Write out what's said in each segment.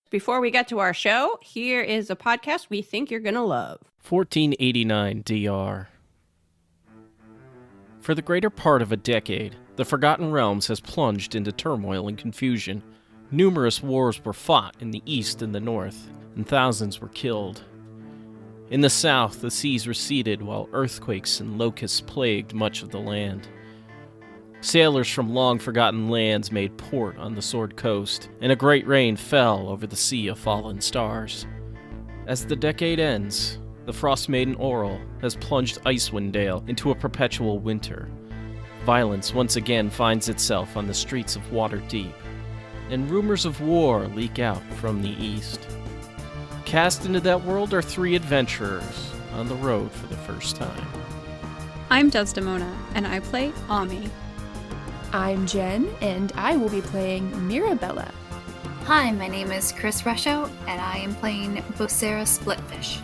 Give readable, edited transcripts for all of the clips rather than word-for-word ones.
Before we get to our show, here is a podcast we think you're going to love. 1489 DR. For the greater part of a decade, the Forgotten Realms has plunged into turmoil and confusion. Numerous wars were fought in the east and the north, and thousands were killed. In the south, the seas receded while earthquakes and locusts plagued much of the land. Sailors from long-forgotten lands made port on the Sword Coast, and a great rain fell over the sea of fallen stars. As the decade ends, the Frost-Maiden Oral has plunged Icewind Dale into a perpetual winter. Violence once again finds itself on the streets of Waterdeep, and rumors of war leak out from the east. Cast into that world are three adventurers on the road for the first time. I'm Desdemona, and I play Ami. I'm Jen, and I will be playing Mirabella. Hi, my name is Chris Rusho, and I am playing Bocera Splitfish.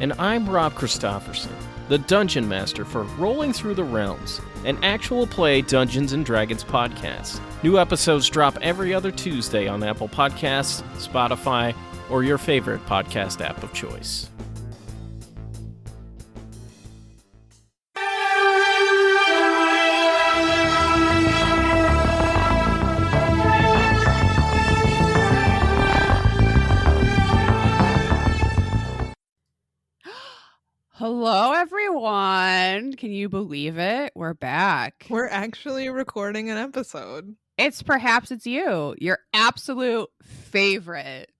And I'm Rob Christofferson, the Dungeon Master for Rolling Through the Realms, an actual play Dungeons & Dragons podcast. New episodes drop every other Tuesday on Apple Podcasts, Spotify, or your favorite podcast app of choice. Hello, everyone. Can you believe it? We're back. We're actually recording an episode. It's you, your absolute favorite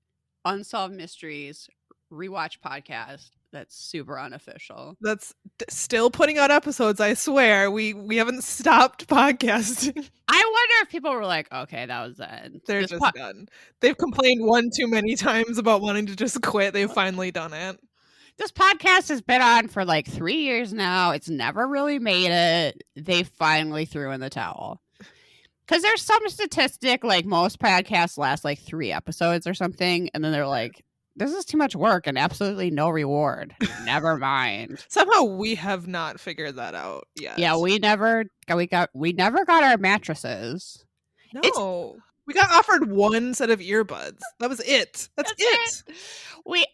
Unsolved Mysteries rewatch podcast that's super unofficial. That's still putting out episodes, I swear. We haven't stopped podcasting. I wonder if people were like, okay, that was it. They're just done. They've complained one too many times about wanting to just quit. They've finally done it. This podcast has been on for like 3 years now. It's never really made it. They finally threw in the towel. Because there's some statistic, like most podcasts last like 3 episodes or something. And then they're like, this is too much work and absolutely no reward. Never mind. Somehow we have not figured that out yet. Yeah, we never got our mattresses. No. We got offered one set of earbuds. That was it. That's it.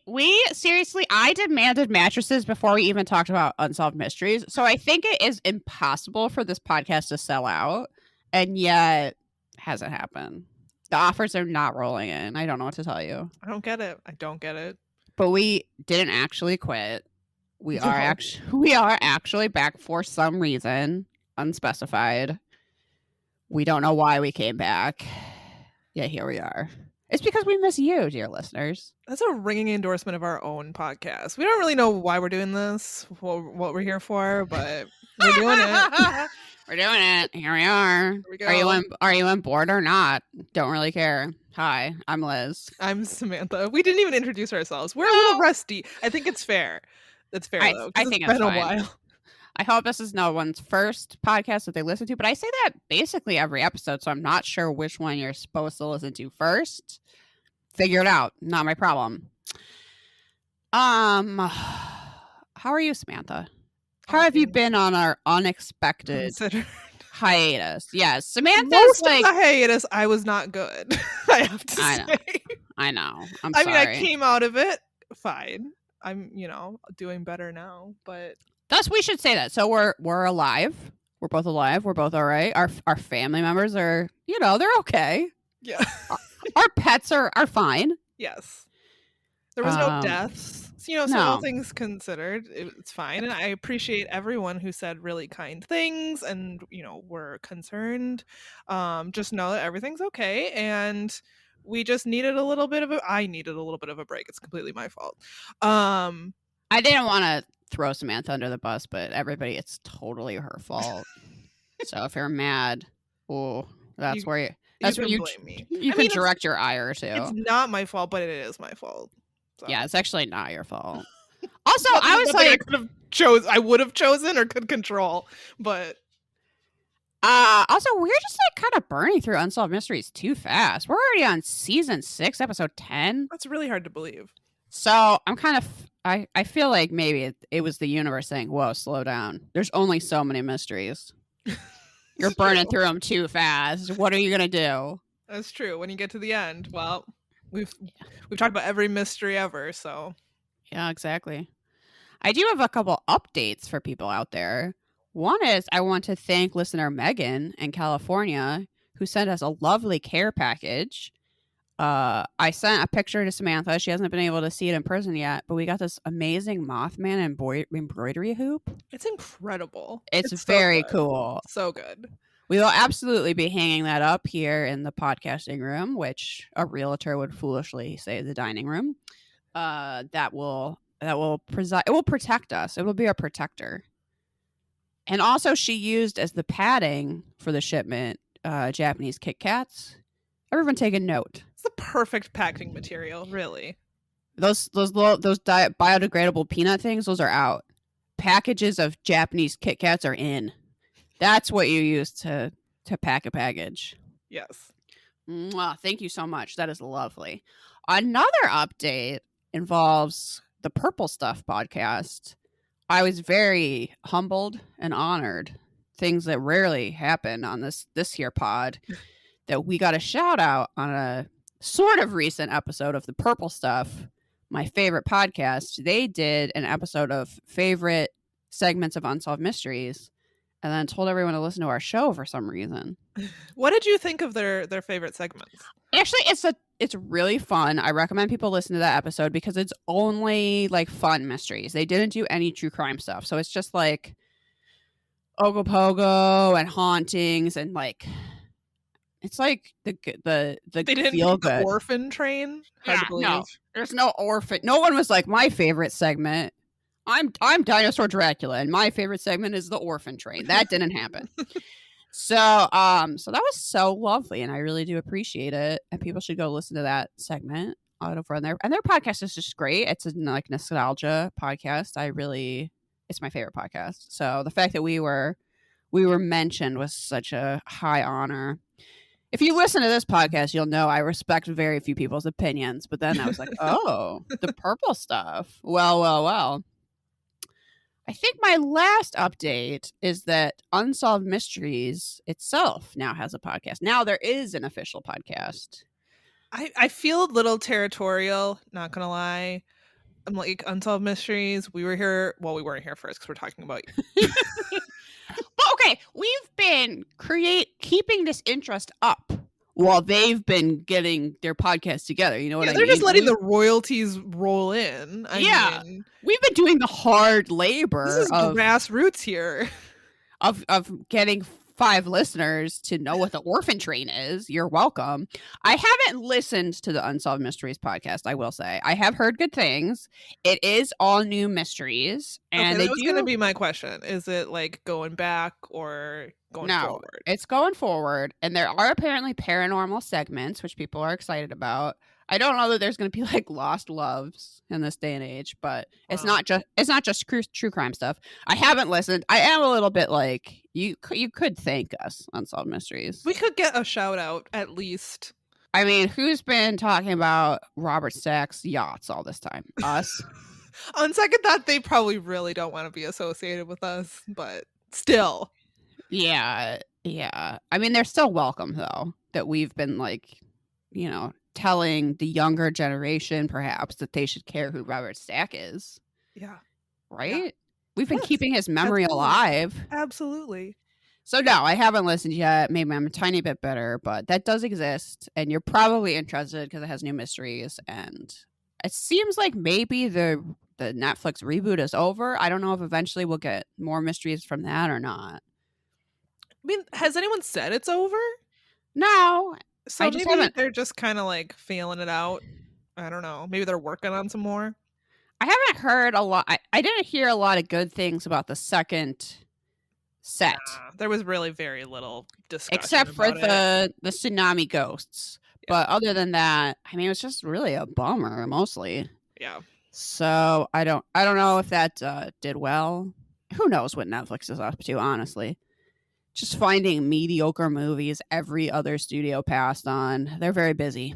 We seriously, I demanded mattresses before we even talked about Unsolved Mysteries. So I think it is impossible for this podcast to sell out, and yet hasn't happened. The offers are not rolling in. I don't know what to tell you. I don't get it. But we didn't actually quit. We are actually back for some reason, unspecified. We don't know why we came back. Yeah, here we are. It's because we miss you, dear listeners. That's a ringing endorsement of our own podcast. We don't really know why we're doing this, what we're here for, but we're doing it. We're doing it. Here we are. Here we go. Are you on board or not? Don't really care. Hi, I'm Liz. I'm Samantha. We didn't even introduce ourselves. We're a little rusty. I think it's fair. That's fair, though. I think it's been fine. a while. I hope this is no one's first podcast that they listen to, but I say that basically every episode, so I'm not sure which one you're supposed to listen to first. Figure it out. Not my problem. How are you, Samantha? How have you been on our unexpected hiatus? Yes, Samantha's most like of the hiatus. I was not good. I have to say. I know. I'm I sorry. mean, I came out of it fine. I'm, doing better now, but. Thus, we should say that. So we're alive. We're both alive. We're both all right. Our family members are, they're okay. Yeah. Our pets are fine. Yes. There was no deaths. So, so all things considered, it's fine. And I appreciate everyone who said really kind things and, were concerned. Just know that everything's okay. And we just I needed a little bit of a break. It's completely my fault. I didn't want to throw Samantha under the bus, but everybody, it's totally her fault. So if you're mad, that's where you blame me. You can direct your ire to. It's not my fault, but it is my fault. So. Yeah, it's actually not your fault. Also, I was like, I would have chosen or could control, but also we're just like kind of burning through Unsolved Mysteries too fast. We're already on season 6, episode 10. That's really hard to believe. So I'm kind of I feel like maybe it was the universe saying, whoa, slow down. There's only so many mysteries. You're burning through them too fast. What are you going to do? That's true. When you get to the end, well, We've talked about every mystery ever, so. Yeah, exactly. I do have a couple updates for people out there. One is I want to thank listener Megan in California who sent us a lovely care package. I sent a picture to Samantha. She hasn't been able to see it in person yet, but we got this amazing Mothman embroidery hoop. It's incredible. It's very cool. So good. We will absolutely be hanging that up here in the podcasting room, which a realtor would foolishly say the dining room. That will protect us. It will be a protector. And also she used as the padding for the shipment Japanese Kit Kats. Everyone take a note. It's the perfect packing material, really. Those biodegradable peanut things, those are out. Packages of Japanese Kit Kats are in. That's what you use to pack a package. Yes. Mwah, thank you so much. That is lovely. Another update involves the Purple Stuff podcast. I was very humbled and honored. Things that rarely happen on this here pod. That we got a shout out on a sort of recent episode of the Purple Stuff, my favorite podcast. They did an episode of favorite segments of Unsolved Mysteries and then told everyone to listen to our show for some reason. What did you think of their favorite segments? Actually, it's really fun. I recommend people listen to that episode because it's only like fun mysteries. They didn't do any true crime stuff. So it's just like Ogopogo and hauntings and like it's like the they didn't feel do the good orphan train. Yeah, no, there's no orphan. No one was like my favorite segment. I'm Dinosaur Dracula, and my favorite segment is the orphan train. That didn't happen. So that was so lovely, and I really do appreciate it. And people should go listen to that segment out over on there. And their podcast is just great. It's a like nostalgia podcast. It's my favorite podcast. So the fact that we were mentioned was such a high honor. If you listen to this podcast, you'll know I respect very few people's opinions. But then I was like, oh, the Purple Stuff. Well. I think my last update is that Unsolved Mysteries itself now has a podcast. Now there is an official podcast. I feel a little territorial, not going to lie. I'm like, Unsolved Mysteries, we were here. Well, we weren't here first because we're talking about you. But okay, we've been keeping this interest up while they've been getting their podcast together. You know what I mean? They're just letting the royalties roll in. I mean, we've been doing the hard labor. This is grassroots here. Of getting 5 listeners to know what the orphan train is. You're welcome. I haven't listened to the Unsolved Mysteries podcast, I will say. I have heard good things. It is all new mysteries. And that was going to be my question. Is it like going back or going forward? It's going forward. And there are apparently paranormal segments, which people are excited about. I don't know that there's going to be like lost loves in this day and age, but it's not just true crime stuff. I haven't listened. I am a little bit like you could thank us, Unsolved Mysteries. We could get a shout out at least. I mean, who's been talking about Robert Stack's yachts all this time? Us. On second thought, they probably really don't want to be associated with us, but still. Yeah. I mean, they're still welcome though. That we've been like, telling the younger generation perhaps that they should care who Robert Stack is. Yeah. Right? Yeah. We've been keeping his memory alive. Absolutely. So no, I haven't listened yet. Maybe I'm a tiny bit better, but that does exist. And you're probably interested because it has new mysteries. And it seems like maybe the Netflix reboot is over. I don't know if eventually we'll get more mysteries from that or not. I mean, has anyone said it's over? No. So maybe they're just kind of like feeling it out. I don't know. Maybe they're working on some more. I haven't heard a lot. I didn't hear a lot of good things about the second set. There was really very little discussion. Except for the tsunami ghosts. Yeah. But other than that, I mean, it was just really a bummer, mostly. Yeah. So I don't know if that did well. Who knows what Netflix is up to, honestly. Just finding mediocre movies every other studio passed on. They're very busy.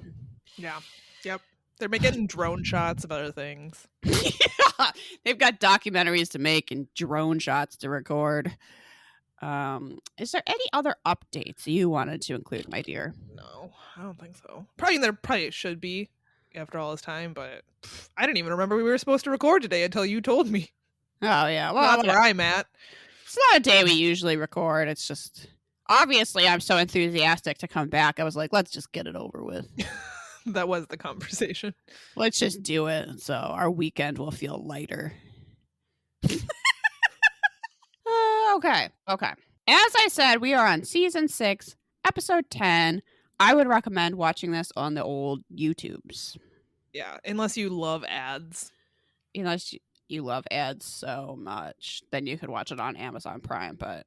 Yeah. Yep. They're making drone shots of other things. Yeah. They've got documentaries to make and drone shots to record. Is there any other updates you wanted to include, my dear? No, I don't think so. There probably should be. after all this time, but I didn't even remember we were supposed to record today until you told me. Oh, yeah. Well, that's where I'm at. It's not a day we usually record. It's just, obviously, I'm so enthusiastic to come back. I was like, let's just get it over with. That was the conversation. Let's just do it so our weekend will feel lighter. Okay. As I said, we are on season 6, episode 10. I would recommend watching this on the old YouTubes. Yeah, unless you love ads. Unless you love ads so much, then you could watch it on Amazon Prime. But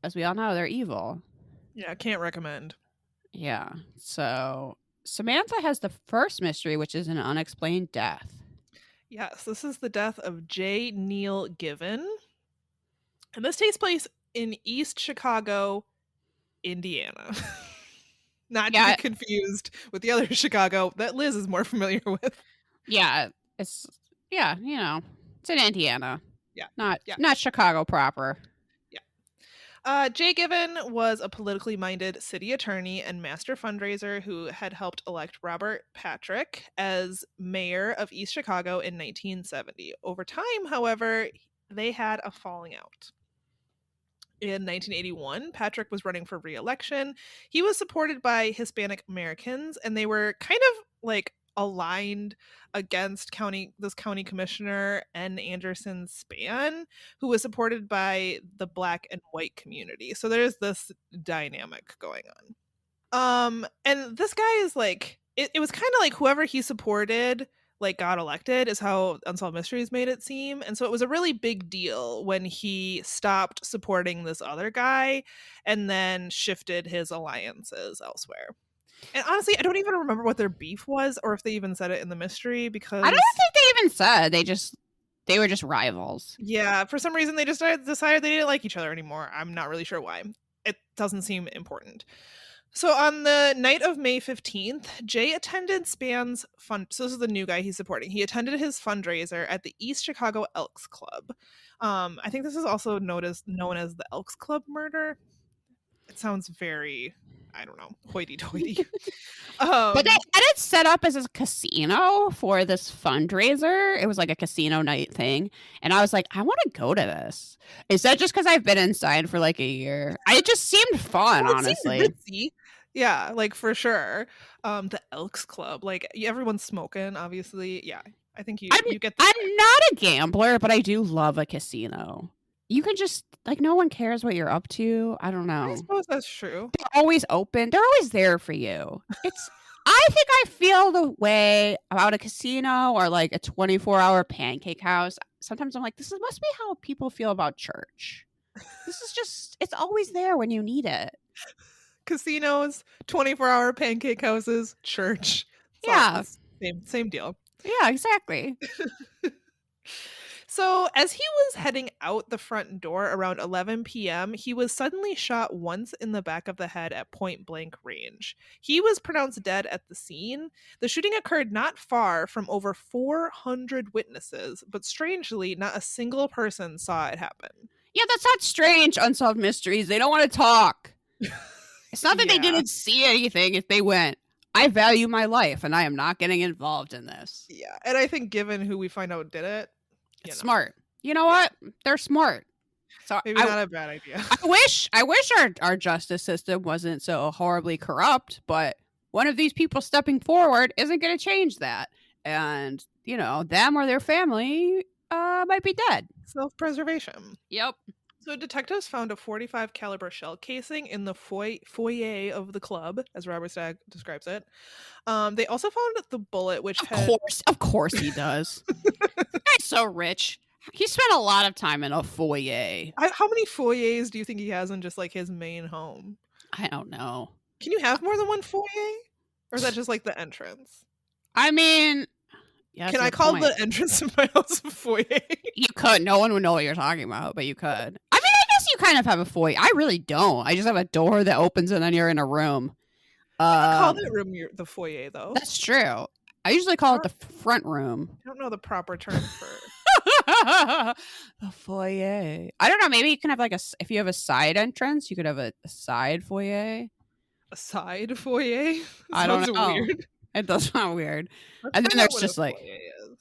as we all know, they're evil. Yeah, I can't recommend. Yeah. So Samantha has the first mystery, which is an unexplained death. Yes, this is the death of J. Neil Given. And this takes place in East Chicago, Indiana. Not to be confused with the other Chicago that Liz is more familiar with. Yeah, it's in Indiana. Yeah. Not Chicago proper. Yeah. Jay Given was a politically minded city attorney and master fundraiser who had helped elect Robert Patrick as mayor of East Chicago in 1970. Over time, however, they had a falling out. In 1981, Patrick was running for re-election. He was supported by Hispanic Americans, and they were kind of like aligned against this county commissioner N. Anderson Span, who was supported by the Black and white community. So there's this dynamic going on. And this guy is like, it was kind of like whoever he supported like got elected is how Unsolved Mysteries made it seem. And so it was a really big deal when he stopped supporting this other guy and then shifted his alliances elsewhere. And honestly, I don't even remember what their beef was or if they even said it in the mystery, because I don't think they even said. They were just rivals. Yeah, for some reason they just decided they didn't like each other anymore. I'm not really sure why. It doesn't seem important. So on the night of May 15th, Jay attended Span's so this is the new guy he's supporting. He attended his fundraiser at the East Chicago Elks Club. I think this is also known as the Elks Club murder. It sounds very, I don't know, hoity-toity. But they had it set up as a casino for this fundraiser. It was like a casino night thing. And I was like, I want to go to this. Is that just because I've been inside for like a year? It just seemed fun, honestly. Ritzy. Yeah, like for sure. The Elks Club, like everyone's smoking, obviously. Yeah, I think you get that. I'm not a gambler, but I do love a casino. You can just, like, no one cares what you're up to. I don't know. I suppose that's true. They're always open. They're always there for you. I think I feel the way about a casino or like a 24-hour pancake house. Sometimes I'm like, this must be how people feel about church. This is just, it's always there when you need it. Casinos, 24-hour pancake houses, church. It's same deal. Yeah, exactly. So as he was heading out the front door around 11 p.m., he was suddenly shot once in the back of the head at point blank range. He was pronounced dead at the scene. The shooting occurred not far from over 400 witnesses, but strangely, not a single person saw it happen. Yeah, that's not strange, Unsolved Mysteries. They don't want to talk. It's not that they didn't see anything. If they went, I value my life and I am not getting involved in this. Yeah, and I think given who we find out did it, it's smart. You know what? They're smart. So maybe not a bad idea. I wish our justice system wasn't so horribly corrupt, but one of these people stepping forward isn't going to change that. And, them or their family might be dead. Self-preservation. Yep. So detectives found a .45 caliber shell casing in the foyer of the club, as Robert Stagg describes it. They also found the bullet, which of course he does. He's so rich. He spent a lot of time in a foyer. How many foyers do you think he has in just like his main home? I don't know. Can you have more than one foyer, or is that just like the entrance? I mean, yeah, can I call the entrance to my house a foyer? You could. No one would know what you're talking about, but you could. I mean, I guess you kind of have a foyer. I really don't. I just have a door that opens and then you're in a room. Call that room the foyer, though. That's true. I usually call it the front room. I don't know the proper term for the foyer. I don't know. Maybe you can have if you have a side entrance, you could have a side foyer. A side foyer? I don't know. Weird. It does sound weird. Let's And then find out there's what just a like foyer is.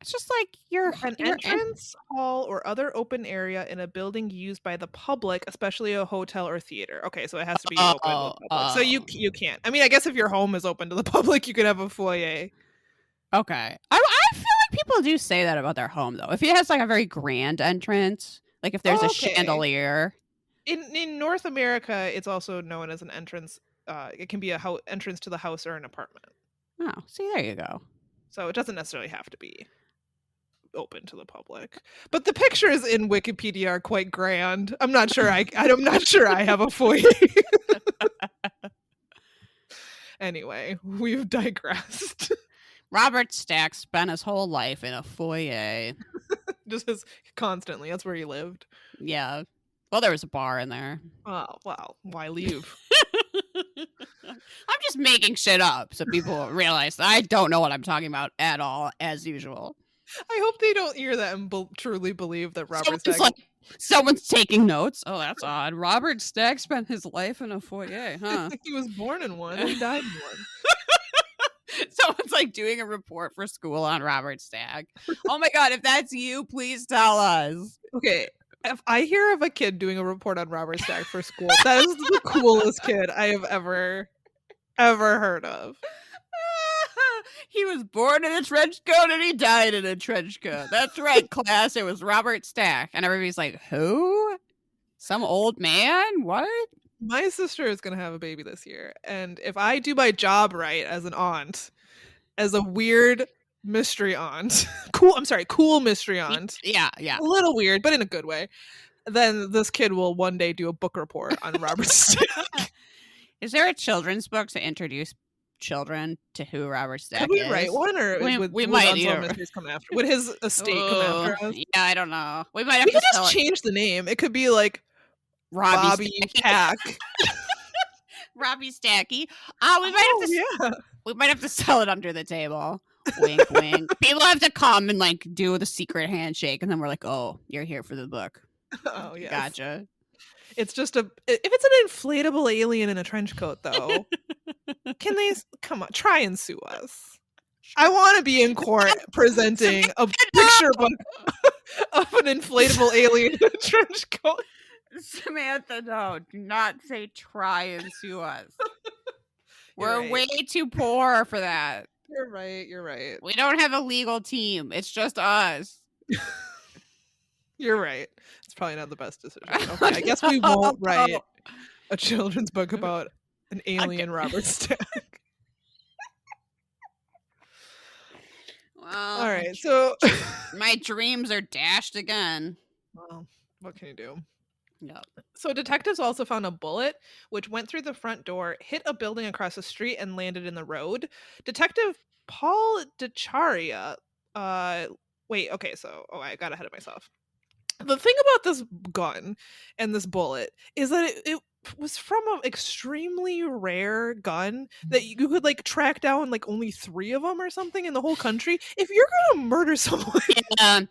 it's just like your An entrance, hall, or other open area in a building used by the public, especially a hotel or theater. Okay, so it has to be open to the public. So you can't. I mean, I guess if your home is open to the public, you could have a foyer. Okay. I feel like people do say that about their home though. If it has like a very grand entrance, like if there's a chandelier. In North America, it's also known as an entrance. It can be a entrance to the house or an apartment. Oh, see, there you go. So it doesn't necessarily have to be open to the public. But the pictures in Wikipedia are quite grand. I'm not sure I'm not sure I have a foyer. Anyway, we've digressed. Robert Stack spent his whole life in a foyer. Just constantly. That's where he lived. Yeah. Well, there was a bar in there. Oh, well, why leave? I'm just making shit up so people realize that I don't know what I'm talking about at all, as usual. I hope they don't hear that and truly believe that Robert Stack... Someone's taking notes. Oh, that's odd. Robert Stack spent his life in a foyer, huh? He was born in one and died in one. Someone's like doing a report for school on Robert Stack. Oh my god, if that's you, please tell us. Okay, if I hear of a kid doing a report on Robert Stack for school, that is the coolest kid I have ever heard of. He was born in a trench coat and he died in a trench coat. That's right, class. It was Robert Stack. And everybody's like, who? Some old man? What? My sister is going to have a baby this year. And if I do my job right as an aunt, as a weird mystery aunt, cool mystery aunt. Yeah. A little weird, but in a good way. Then this kid will one day do a book report on Robert Stack. Is there a children's book to introduce children to who Robert Stack is? Could we write one, or we might come after? Would his estate come after us? Yeah, I don't know. We might have we to could just change the name. It could be like Robbie Stack. Robbie Stacky. We might have to sell it under the table. Wink, wink. People have to come and like do the secret handshake, and then we're like, "Oh, you're here for the book." Oh yeah, gotcha. It's just if it's an inflatable alien in a trench coat, though, can they come on, try and sue us? I want to be in court presenting a picture book of an inflatable alien in a trench coat. Samantha, no, do not say try and sue us. We're way too poor for that. You're right. We don't have a legal team. It's just us. You're right. It's probably not the best decision. Okay, I guess we won't write a children's book about an alien Robert Stack. Well, all right, so my dreams are dashed again. Well, what can you do? Yep. So detectives also found a bullet which went through the front door, hit a building across the street, and landed in the road. Detective Paul DeCharia. I got ahead of myself. The thing about this gun and this bullet is that it was from an extremely rare gun that you could like track down like only 3 of them or something in the whole country. If you're gonna murder someone, I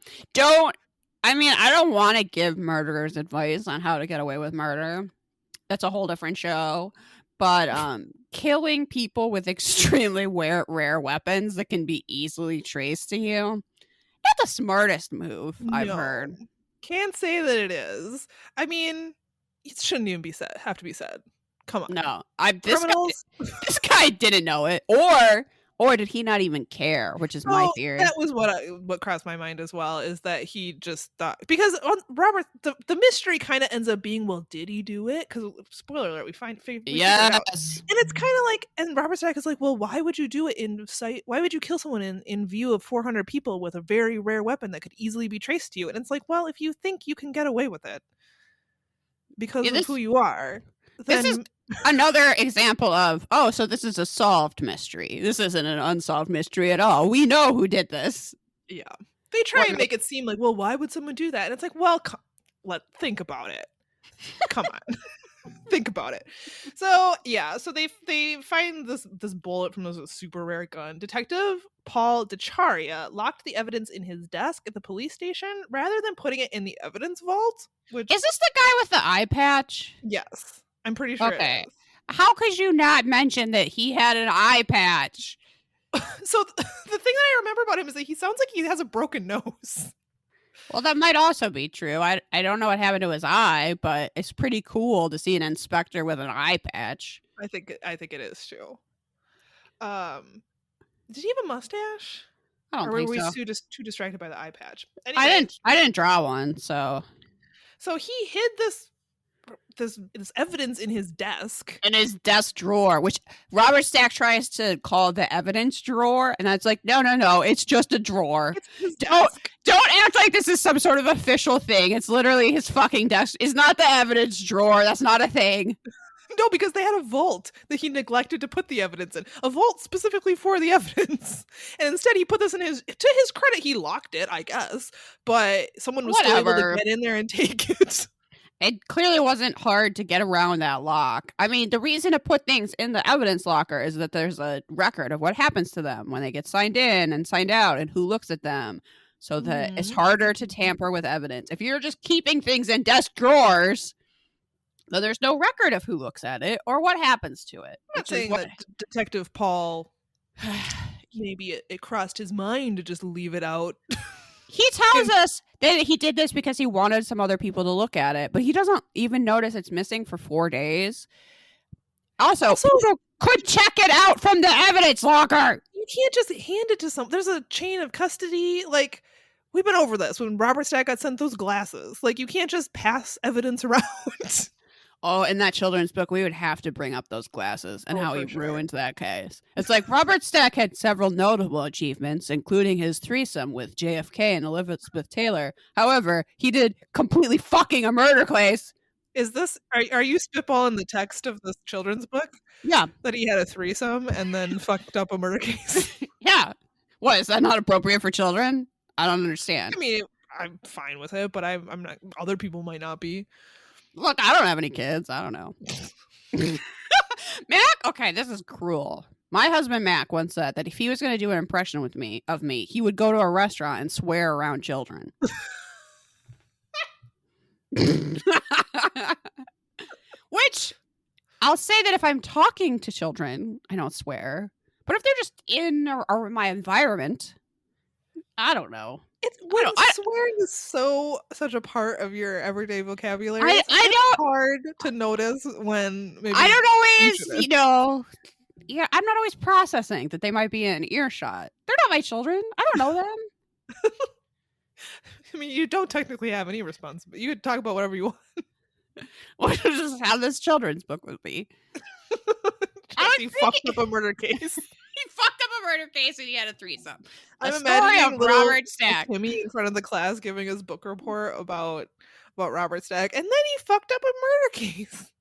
don't want to give murderers advice on how to get away with murder. That's a whole different show. But killing people with extremely rare weapons that can be easily traced to you, not the smartest move I've heard. Can't say that it is. I mean, it shouldn't even have to be said. Come on. No, this guy didn't know it, or did he not even care? Which is my theory. That was what crossed my mind as well. Is that he just thought, because on Robert, the mystery kind of ends up being, well, did he do it? Because spoiler alert, we figure it out. And it's kind of like, and Robert Stack is like, well, why would you do it in sight? Why would you kill someone in view of 400 people with a very rare weapon that could easily be traced to you? And it's like, well, if you think you can get away with it because of who you are, then... This is another example of, so this is a solved mystery. This isn't an unsolved mystery at all. We know who did this. Yeah. They try and make it seem like, well, why would someone do that? And it's like, well, think about it. Come on. Think about it. So, yeah. So they find this bullet from this super rare gun. Detective Paul DeCharia locked the evidence in his desk at the police station rather than putting it in the evidence vault. Is this the guy with the eye patch? Yes. I'm pretty sure it is. How could you not mention that he had an eye patch? So the thing that I remember about him is that he sounds like he has a broken nose. Well, that might also be true. I don't know what happened to his eye, but it's pretty cool to see an inspector with an eye patch. I think it is too. Did he have a mustache? I don't or think were we so. too distracted by the eye patch? Anyway, I didn't draw one, so he hid this evidence in his desk. In his desk drawer, which Robert Stack tries to call the evidence drawer, and that's like, no, it's just a drawer. It's his desk. Don't act like this is some sort of official thing. It's literally his fucking desk. It's not the evidence drawer. That's not a thing. No, because they had a vault that he neglected to put the evidence in. A vault specifically for the evidence. And instead he put this in to his credit, he locked it, I guess. But someone was still able to get in there and take it. It clearly wasn't hard to get around that lock. I mean, the reason to put things in the evidence locker is that there's a record of what happens to them when they get signed in and signed out and who looks at them. So that it's harder to tamper with evidence. If you're just keeping things in desk drawers, though there's no record of who looks at it or what happens to it. I'm not saying that Detective Paul, maybe it crossed his mind to just leave it out. He tells us that he did this because he wanted some other people to look at it, but he doesn't even notice it's missing for 4 days. Also people could check it out from the evidence locker. You can't just hand it to someone. There's a chain of custody. Like, we've been over this when Robert Stack got sent those glasses. Like, you can't just pass evidence around. Oh, in that children's book, we would have to bring up those glasses and how he ruined that case. It's like Robert Stack had several notable achievements, including his threesome with JFK and Elizabeth Taylor. However, he did completely fucking a murder case. Is this, are you spitballing the text of this children's book? Yeah. That he had a threesome and then fucked up a murder case? Yeah. What, is that not appropriate for children? I don't understand. I mean, I'm fine with it, but I'm not, other people might not be. Look, I don't have any kids. I don't know. Mac? Okay, this is cruel. My husband, Mac, once said that if he was going to do an impression of me, he would go to a restaurant and swear around children. Which, I'll say that if I'm talking to children, I don't swear. But if they're just in or my environment, I don't know. Swearing is such a part of your everyday vocabulary. I it's hard to notice when maybe I don't always, yeah, I'm not always processing that they might be in earshot. They're not my children. I don't know them. I mean, you don't technically have any response, but you could talk about whatever you want. Well, just how this children's book would be. He fucked up a murder case. He fucked up a murder case and he had a threesome. I'm imagining Robert Stack, Timmy in front of the class giving his book report about Robert Stack, and then he fucked up a murder case.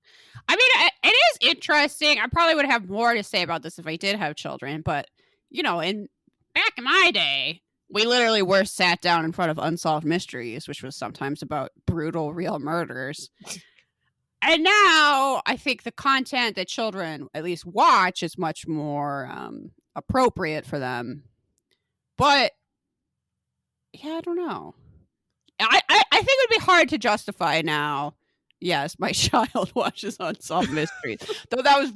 I mean, it is interesting. I probably would have more to say about this if I did have children, but back in my day, we literally were sat down in front of unsolved mysteries, which was sometimes about brutal, real murders. And now I think the content that children at least watch is much more appropriate for them. But yeah, I don't know. I think it would be hard to justify now. Yes, my child watches unsolved mysteries. Though that was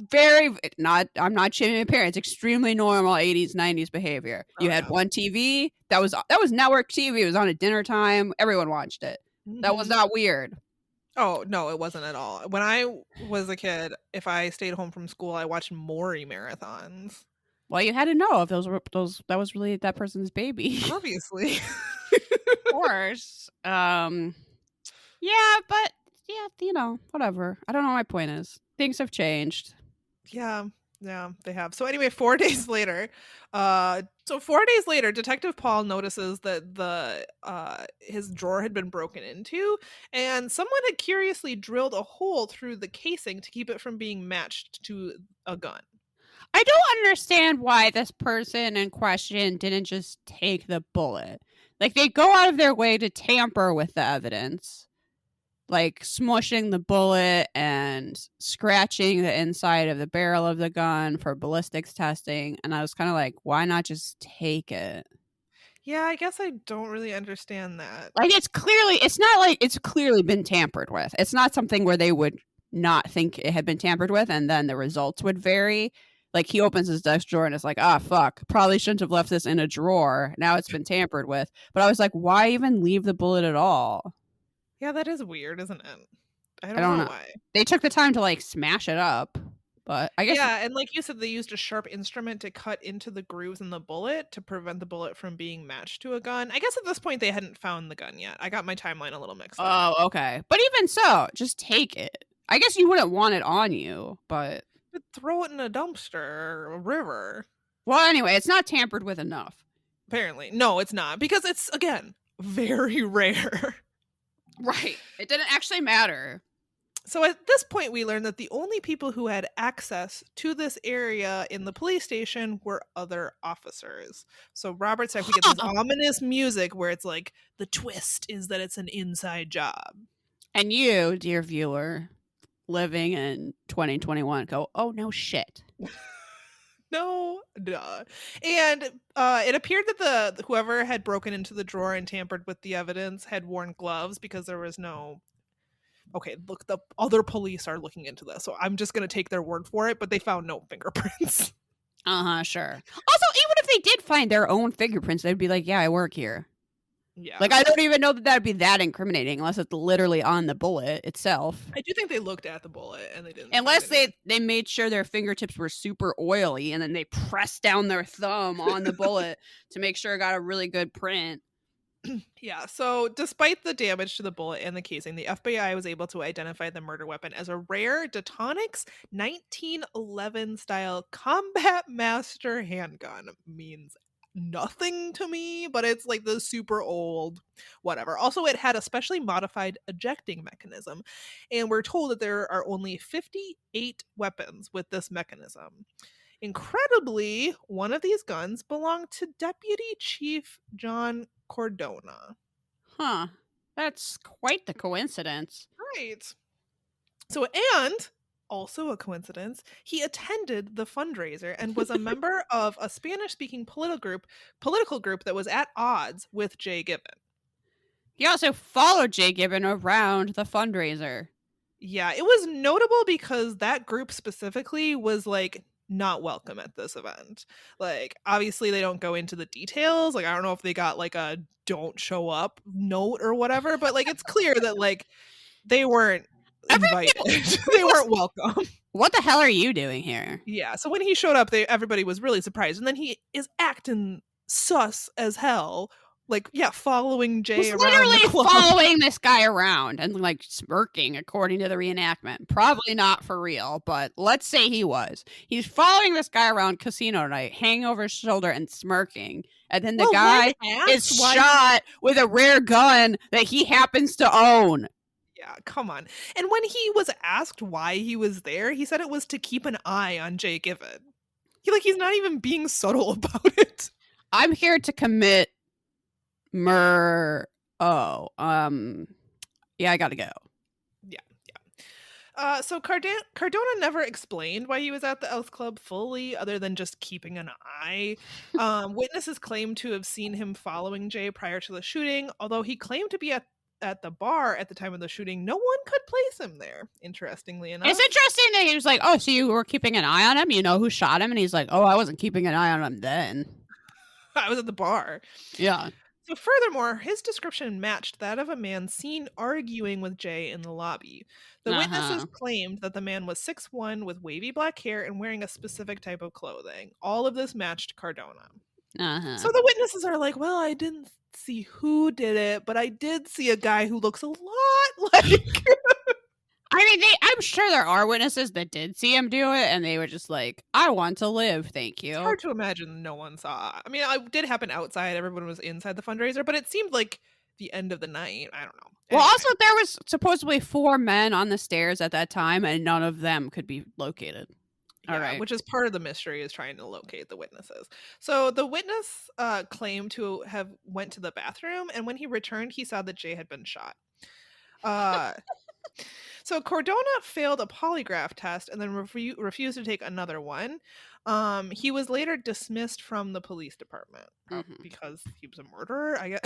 I'm not shaming parents, extremely normal 80s, 90s behavior. You had one TV, that was network TV, it was on at dinner time, everyone watched it. Mm-hmm. That was not weird. Oh, no, it wasn't at all. When I was a kid, if I stayed home from school, I watched Maury marathons. Well, you had to know if that was really that person's baby. Obviously. Of course. Yeah, but yeah, whatever. I don't know what my point is. Things have changed. Yeah, they have. So anyway, 4 days later, Detective Paul notices that his drawer had been broken into, and someone had curiously drilled a hole through the casing to keep it from being matched to a gun. I don't understand why this person in question didn't just take the bullet. Like, they go out of their way to tamper with the evidence, like smushing the bullet and scratching the inside of the barrel of the gun for ballistics testing. And I was kind of like, why not just take it? Yeah, I guess I don't really understand that. Like, it's clearly been tampered with. It's not something where they would not think it had been tampered with, and then the results would vary. Like, he opens his desk drawer and it's like, ah, fuck, probably shouldn't have left this in a drawer. Now it's been tampered with. But I was like, why even leave the bullet at all? Yeah, that is weird, isn't it? I don't know know why. They took the time to like smash it up, but I guess Yeah, and like you said, they used a sharp instrument to cut into the grooves in the bullet to prevent the bullet from being matched to a gun. I guess at this point they hadn't found the gun yet. I got my timeline a little mixed up. Oh, okay. But even so, just take it. I guess you wouldn't want it on you, but throw it in a dumpster or a river. Well, anyway, it's not tampered with enough. Apparently. No, it's not. Because it's, again, very rare. Right. It didn't actually matter. So at this point, we learned that the only people who had access to this area in the police station were other officers. So Robert said we get this ominous music where it's like, the twist is that it's an inside job. And you, dear viewer, living in 2021, go, oh, no shit. No, duh. And it appeared that the whoever had broken into the drawer and tampered with the evidence had worn gloves because there was no... Okay, look, the other police are looking into this, so I'm just going to take their word for it, but they found no fingerprints. Sure. Also, even if they did find their own fingerprints, they'd be like, yeah, I work here. Yeah. Like, I don't even know that would be that incriminating unless it's literally on the bullet itself. I do think they looked at the bullet and they didn't. Unless they made sure their fingertips were super oily and then they pressed down their thumb on the bullet to make sure it got a really good print. Yeah, so despite the damage to the bullet and the casing, the FBI was able to identify the murder weapon as a rare Detonix 1911 style Combat Master handgun. Means nothing to me, but it's like the super old whatever. Also, it had a specially modified ejecting mechanism, and we're told that there are only 58 weapons with this mechanism. Incredibly, one of these guns belonged to Deputy Chief John Cordona. Huh. That's quite the coincidence. Right. So, and also a coincidence, he attended the fundraiser and was a member of a Spanish-speaking political group that was at odds with Jay Gibbon. He also followed Jay Gibbon around the fundraiser. Yeah, it was notable because that group specifically was like not welcome at this event. Like, obviously they don't go into the details. Like, I don't know if they got like a don't show up note or whatever, but like it's clear that like they weren't invited. They weren't welcome. What the hell are you doing here? Yeah, so when he showed up, everybody was really surprised, and then he is acting sus as hell. Like, yeah, following Jay He's around literally the club. following this guy around and like smirking according to the reenactment. Probably not for real, but let's say he was. He's following this guy around casino night, hanging over his shoulder and smirking. And then the guy is shot with a rare gun that he happens to own. Yeah, come on. And when he was asked why he was there, he said it was to keep an eye on Jay Gibbon. He's not even being subtle about it. I'm here to commit yeah, I gotta go. Yeah. So Cardona never explained why he was at the Elks Club fully, other than just keeping an eye. Witnesses claim to have seen him following Jay prior to the shooting, although he claimed to be at the bar at the time of the shooting. No one could place him there, interestingly enough. It's interesting that he was like, oh, so you were keeping an eye on him? You know who shot him? And he's like, oh, I wasn't keeping an eye on him then. I was at the bar. Yeah. So furthermore, his description matched that of a man seen arguing with Jay in the lobby. The witnesses claimed that the man was 6'1" with wavy black hair and wearing a specific type of clothing. All of this matched Cardona. So the witnesses are like, well, I didn't see who did it, but I did see a guy who looks a lot like... I mean, I'm sure there are witnesses that did see him do it, and they were just like, I want to live, thank you. It's hard to imagine no one saw. I mean, it did happen outside. Everyone was inside the fundraiser, but it seemed like the end of the night. I don't know. Well, also, there was supposedly 4 men on the stairs at that time, and none of them could be located. Yeah, all right. Which is part of the mystery, is trying to locate the witnesses. So the witness claimed to have went to the bathroom, and when he returned, he saw that Jay had been shot. So Cardona failed a polygraph test and then refused to take another one. He was later dismissed from the police department because he was a murderer, I guess.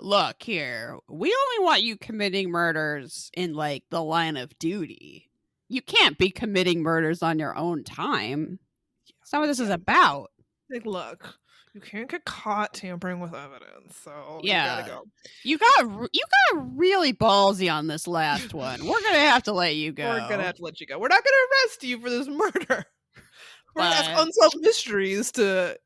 Look here. We only want you committing murders in like the line of duty. You can't be committing murders on your own time. That's not what this is about. Like, look, you can't get caught tampering with evidence, so you gotta go. You got really ballsy on this last one. We're gonna have to let you go. We're gonna have to let you go. We're not gonna arrest you for this murder. We're gonna ask Unsolved Mysteries to.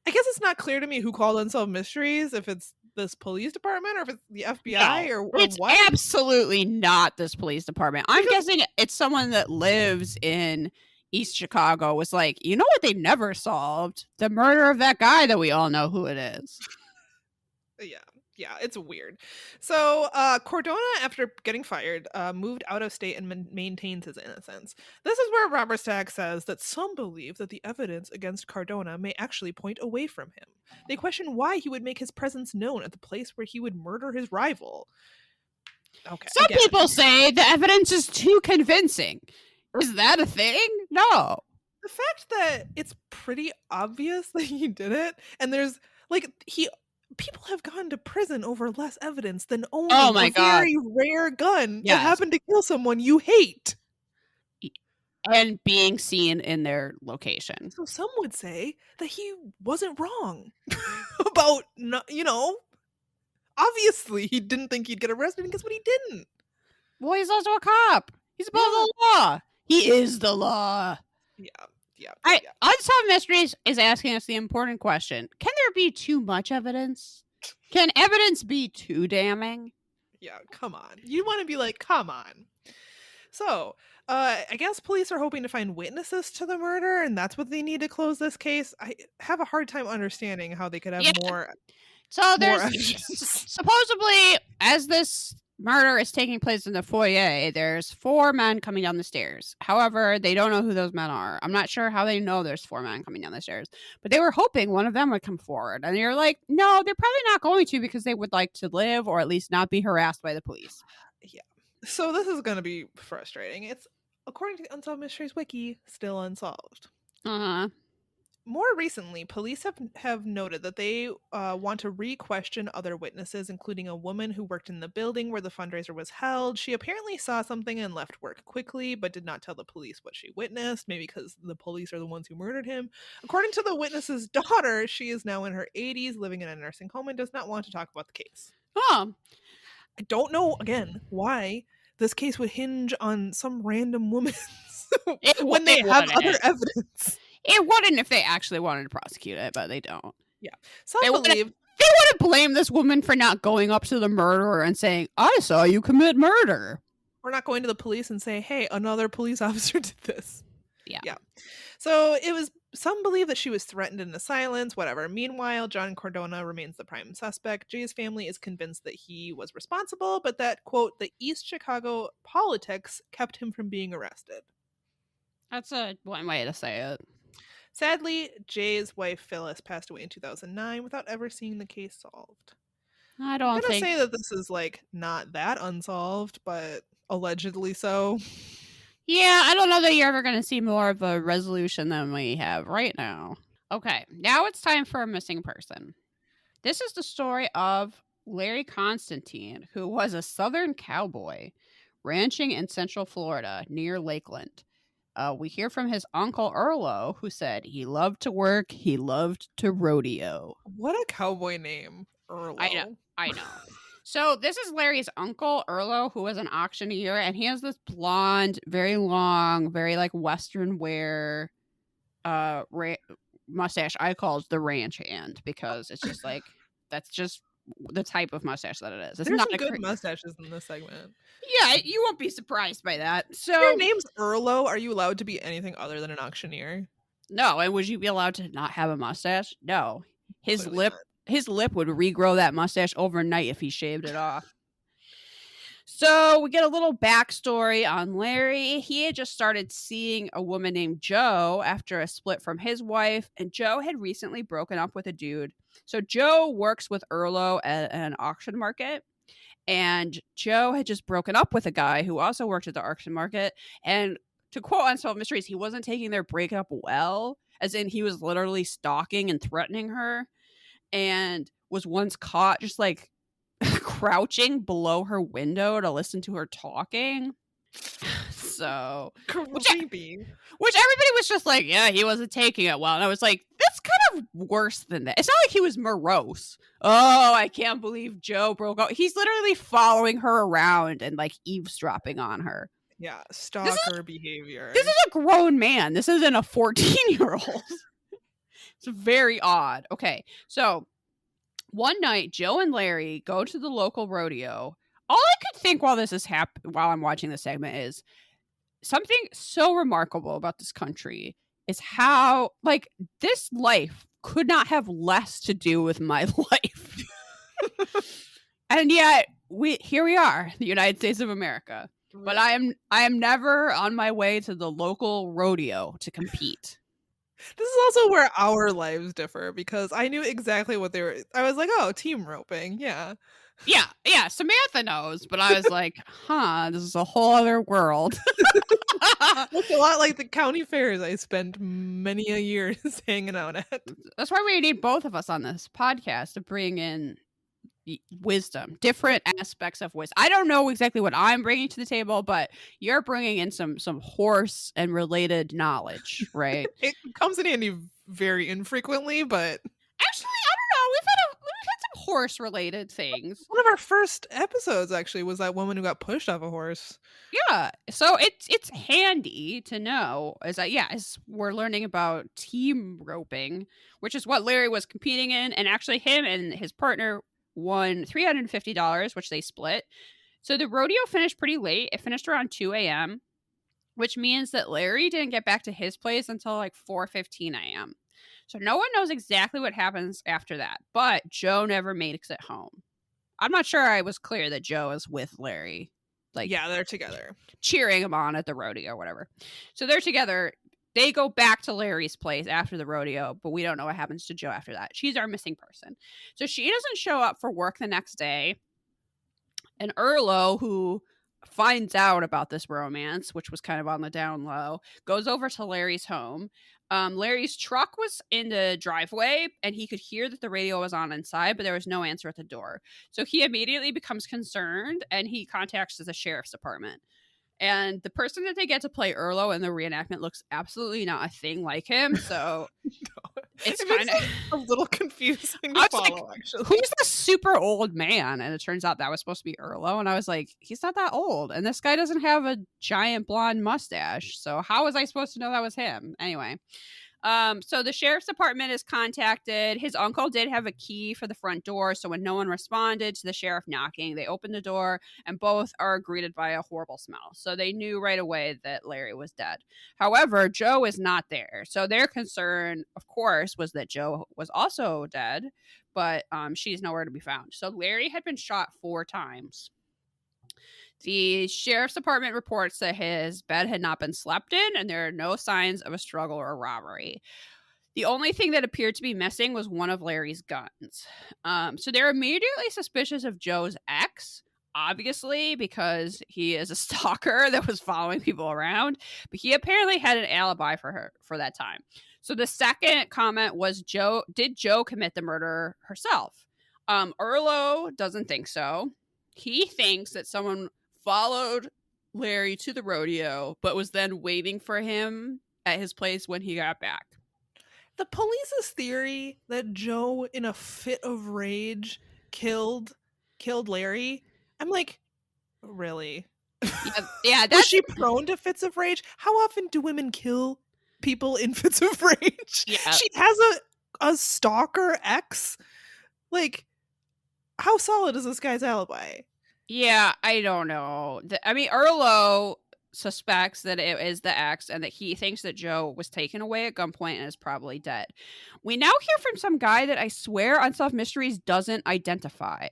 I guess it's not clear to me who called Unsolved Mysteries, if it's this police department or if it's the FBI or it's what. Absolutely not this police department. I'm guessing it's someone that lives in East Chicago was like, you know what they never solved? The murder of that guy that we all know who it is. Yeah, it's weird. So Cordona, after getting fired, moved out of state and maintains his innocence. This is where Robert Stack says that some believe that the evidence against Cardona may actually point away from him. They question why he would make his presence known at the place where he would murder his rival. Okay. Some people say the evidence is too convincing. Is that a thing? No. The fact that it's pretty obvious that he did it, and there's like people have gone to prison over less evidence than owning a very rare gun that happened to kill someone you hate. And being seen in their location. So some would say that he wasn't wrong about, obviously he didn't think he'd get arrested, and guess what, he didn't. Well, he's also a cop. He's above the law. He is the law. Yeah. Unsolved Mysteries is asking us the important question. Can there be too much evidence? Can evidence be too damning? Yeah, come on. You want to be like, come on. So, I guess police are hoping to find witnesses to the murder, and that's what they need to close this case. I have a hard time understanding how they could have more. So there's supposedly, as this murder is taking place in the foyer, there's 4 men coming down the stairs. However, they don't know who those men are. I'm not sure how they know there's 4 men coming down the stairs, but they were hoping one of them would come forward. And you're like, no, they're probably not going to, because they would like to live or at least not be harassed by the police. Yeah. So this is going to be frustrating. It's, according to the Unsolved Mysteries Wiki, still unsolved. More recently, police have noted that they want to re-question other witnesses, including a woman who worked in the building where the fundraiser was held. She apparently saw something and left work quickly, but did not tell the police what she witnessed, maybe because the police are the ones who murdered him. According to the witness's daughter, she is now in her 80s, living in a nursing home, and does not want to talk about the case. I don't know, again, why this case would hinge on some random woman when they have other evidence. It wouldn't if they actually wanted to prosecute it, but they don't. Yeah. They wouldn't blame this woman for not going up to the murderer and saying, I saw you commit murder. Or not going to the police and say, hey, another police officer did this. Yeah. So some believe that she was threatened into silence, whatever. Meanwhile, John Cardona remains the prime suspect. Jay's family is convinced that he was responsible, but that, quote, the East Chicago politics kept him from being arrested. That's one way to say it. Sadly, Jay's wife Phyllis passed away in 2009 without ever seeing the case solved. I'm gonna say that this is like not that unsolved, but allegedly so. Yeah, I don't know that you're ever going to see more of a resolution than we have right now. Okay, now it's time for a missing person. This is the story of Larry Constantine, who was a Southern cowboy ranching in Central Florida near Lakeland. We hear from his uncle Earlo, who said he loved to work, he loved to rodeo. What a cowboy name, Earlo. I know. So this is Larry's uncle, Earlo, who was an auctioneer, and he has this blonde, very long, very like Western wear mustache. I call it the ranch hand, because it's just like, that's just the type of mustache that it is. It's There's not some good mustaches in this segment. Yeah, you won't be surprised by that. So your name's Earlo. Are you allowed to be anything other than an auctioneer? No, and would you be allowed to not have a mustache? No. His lip would regrow that mustache overnight if he shaved it off. So we get a little backstory on Larry. He had just started seeing a woman named Joe after a split from his wife, and Joe had recently broken up with a dude. So Joe works with Earlo at an auction market, and Joe had just broken up with a guy who also worked at the auction market, and to quote Unsolved Mysteries, he wasn't taking their breakup well, as in he was literally stalking and threatening her, and was once caught just like crouching below her window to listen to her talking. So creepy. Which everybody was just like, yeah, he wasn't taking it well. And I was like, that's kind of worse than that. It's not like he was morose. Oh, I can't believe Joe broke up. He's literally following her around and like eavesdropping on her. Yeah, stalker behavior. This is a grown man. This isn't a 14-year-old. It's very odd. Okay, so one night, Joe and Larry go to the local rodeo. All I could think while this is while I'm watching this segment is something so remarkable about this country is how, like, this life could not have less to do with my life. And yet, here we are, the United States of America. But I am never on my way to the local rodeo to compete. This is also where our lives differ, because I knew exactly what they were. I was like, oh, team roping. Yeah. Yeah. Samantha knows, but I was like, this is a whole other world. Looks a lot like the county fairs I spent many a years hanging out at. That's why we need both of us on this podcast to bring in wisdom, different aspects of wisdom. I don't know exactly what I'm bringing to the table, but you're bringing in some horse and related knowledge, right? It comes in handy very infrequently, but actually, I don't know. We've had some horse related things. One of our first episodes actually was that woman who got pushed off a horse. Yeah, so it's handy to know as we're learning about team roping, which is what Larry was competing in, and actually him and his partner won $350, which they split. So the rodeo finished pretty late. It finished around 2 a.m., which means that Larry didn't get back to his place until like 4:15 a.m. So no one knows exactly what happens after that, but Joe never makes it home. I'm not sure I was clear that Joe is with Larry. Like, yeah, they're together. Cheering him on at the rodeo or whatever. So they're together. They go back to Larry's place after the rodeo, but we don't know what happens to Joe after that. She's our missing person. So she doesn't show up for work the next day. And Erlo, who finds out about this romance, which was kind of on the down low, goes over to Larry's home. Larry's truck was in the driveway, and he could hear that the radio was on inside, but there was no answer at the door. So he immediately becomes concerned, and he contacts the sheriff's department. And the person that they get to play Erlo in the reenactment looks absolutely not a thing like him. So it's kind of a little confusing to follow, actually. Who's this super old man? And it turns out that was supposed to be Erlo. And I was like, he's not that old. And this guy doesn't have a giant blonde mustache. So how was I supposed to know that was him? Anyway. So the sheriff's department is contacted. His uncle did have a key for the front door, so when no one responded to the sheriff knocking, they opened the door, and both are greeted by a horrible smell. So they knew right away that Larry was dead. However, Joe is not there. So their concern, of course, was that Joe was also dead, but she's nowhere to be found. So Larry had been shot 4 times. The sheriff's department reports that his bed had not been slept in, and there are no signs of a struggle or robbery. The only thing that appeared to be missing was one of Larry's guns. So they're immediately suspicious of Joe's ex, obviously, because he is a stalker that was following people around. But he apparently had an alibi for her for that time. So the second comment was, did Joe commit the murder herself? Erlo doesn't think so. He thinks that someone followed Larry to the rodeo, but was then waiting for him at his place when he got back. The police's theory that Joe, in a fit of rage, killed Larry, I'm like, really? Yeah. Was she prone to fits of rage? How often do women kill people in fits of rage? Yeah. She has a stalker ex. Like, how solid is this guy's alibi? Yeah, I don't know. Erlo suspects that it is the ex and that he thinks that Joe was taken away at gunpoint and is probably dead. We now hear from some guy that I swear Unsolved Mysteries doesn't identify.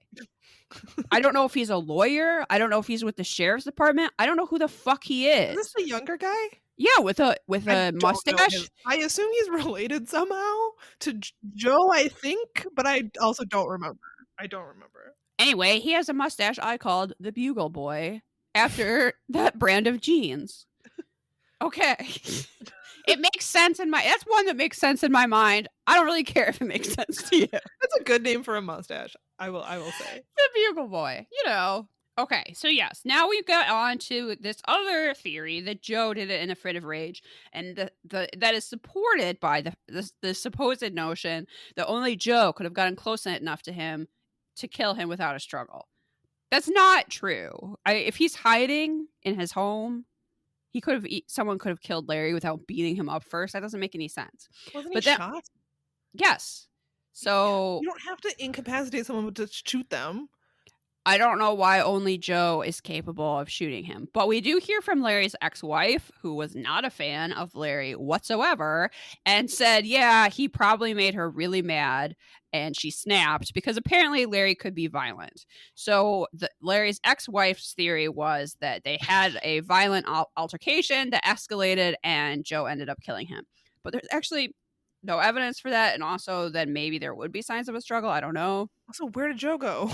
I don't know if he's a lawyer. I don't know if he's with the sheriff's department. I don't know who the fuck he is. Is this the younger guy? Yeah, with a mustache. I assume he's related somehow to Joe, I think, but I also don't remember. Anyway, he has a mustache I called the Bugle Boy after that brand of jeans. Okay. It makes sense that's one that makes sense in my mind. I don't really care if it makes sense to you. That's a good name for a mustache. I will say. The Bugle Boy, Okay, so yes, now we've got on to this other theory that Joe did it in a fit of rage, and that is supported by the supposed notion that only Joe could have gotten close enough to him to kill him without a struggle. That's not true. If he's hiding in his home, someone could have killed Larry without beating him up first. That doesn't make any sense. Wasn't he shot? Yes. So you don't have to incapacitate someone to shoot them. I don't know why only Joe is capable of shooting him. But we do hear from Larry's ex-wife, who was not a fan of Larry whatsoever, and said, yeah, he probably made her really mad, and she snapped, because apparently Larry could be violent. So Larry's ex-wife's theory was that they had a violent altercation that escalated, and Joe ended up killing him. But there's actually no evidence for that, and also then maybe there would be signs of a struggle. I don't know. Also, where did Joe go?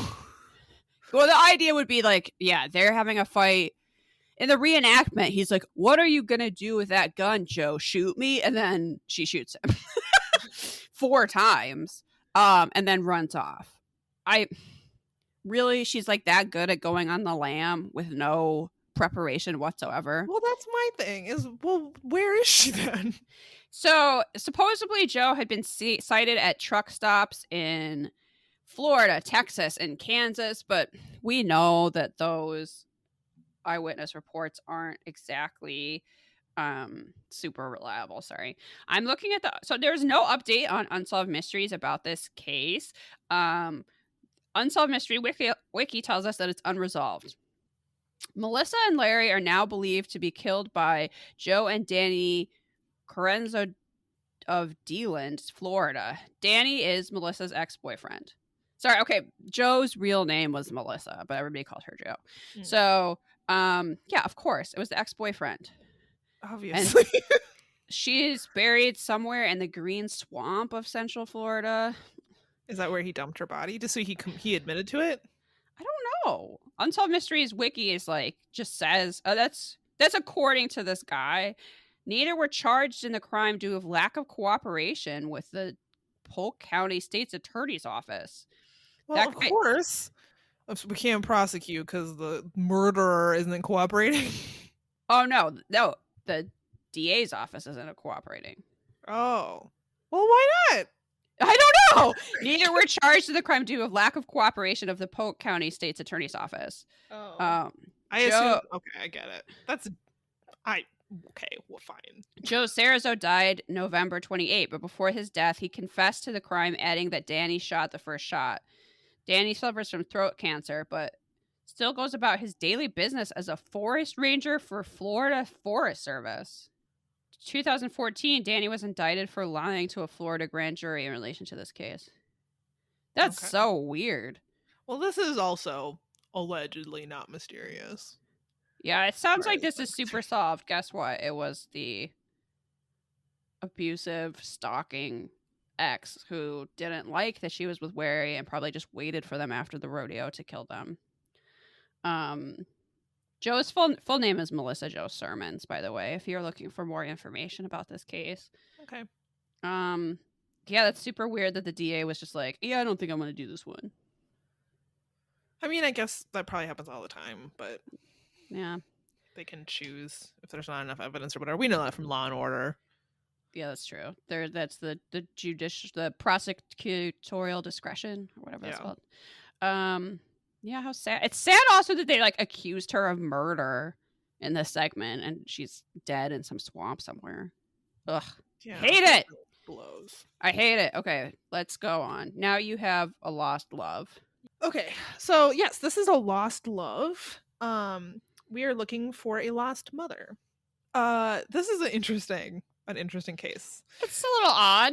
Well, the idea would be like, yeah, they're having a fight. In the reenactment, he's like, what are you going to do with that gun, Joe? Shoot me? And then she shoots him 4 times and then runs off. She's like that good at going on the lam with no preparation whatsoever. Well, that's my thing where is she then? So supposedly Joe had been cited at truck stops in Florida, Texas, and Kansas, but we know that those eyewitness reports aren't exactly super reliable. Sorry. I'm looking at so there's no update on Unsolved Mysteries about this case. Unsolved Mystery Wiki tells us that it's unresolved. Melissa and Larry are now believed to be killed by Joe and Danny Corenzo of DeLand, Florida. Danny is Melissa's ex-boyfriend. Sorry, okay, Joe's real name was Melissa, but everybody called her Joe. Mm. So, yeah, of course, it was the ex-boyfriend. Obviously. She's buried somewhere in the green swamp of Central Florida. Is that where he dumped her body? Just so he admitted to it? I don't know. Unsolved Mysteries Wiki is just says, that's according to this guy. Neither were charged in the crime due to lack of cooperation with the Polk County State's Attorney's Office. Well, of course. We can't prosecute because the murderer isn't cooperating. Oh, no. The DA's office isn't cooperating. Oh. Well, why not? I don't know. Neither were charged in the crime due to lack of cooperation of the Polk County State's Attorney's Office. Oh. I assume. Okay, I get it. Okay, well, fine. Joe Cerezo died November 28, but before his death, he confessed to the crime, adding that Danny shot the first shot. Danny suffers from throat cancer, but still goes about his daily business as a forest ranger for Florida Forest Service. 2014, Danny was indicted for lying to a Florida grand jury in relation to this case. That's so weird. Well, this is also allegedly not mysterious. Yeah, it sounds like this is super solved. Guess what? It was the abusive, stalking ex who didn't like that she was with Larry and probably just waited for them after the rodeo to kill them. Joe's full name is Melissa Jo Sermons, by the way, if you're looking for more information about this case. Okay. Yeah, that's super weird that the DA was just like, yeah, I don't think I'm going to do this one. I mean, I guess that probably happens all the time, but yeah, they can choose if there's not enough evidence or whatever. We know that from Law and Order. Yeah, that's true. That's the prosecutorial discretion or whatever that's called. Yeah, how sad. It's sad also that they accused her of murder in this segment and she's dead in some swamp somewhere. Ugh. Yeah, hate it. Blows. I hate it. Okay, let's go on. Now you have a lost love. Okay, so yes, this is a lost love. We are looking for a lost mother. This is an interesting case. It's a little odd.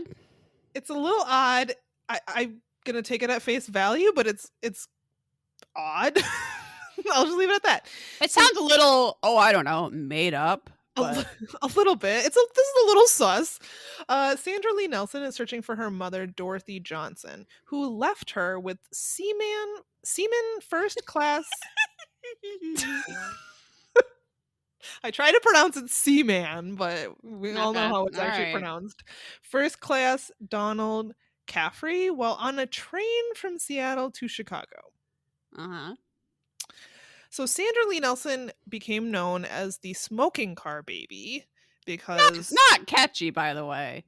It's a little odd. I'm gonna take it at face value, but it's odd. I'll just leave it at that. It sounds a little, I don't know, made up. But... a little bit. This is a little sus. Sandra Lee Nelson is searching for her mother, Dorothy Johnson, who left her with Seaman First Class I try to pronounce it Seaman, but we all know how it's actually pronounced. First class Donald Caffrey while on a train from Seattle to Chicago. Uh-huh. So Sandra Lee Nelson became known as the smoking car baby because... Not catchy, by the way.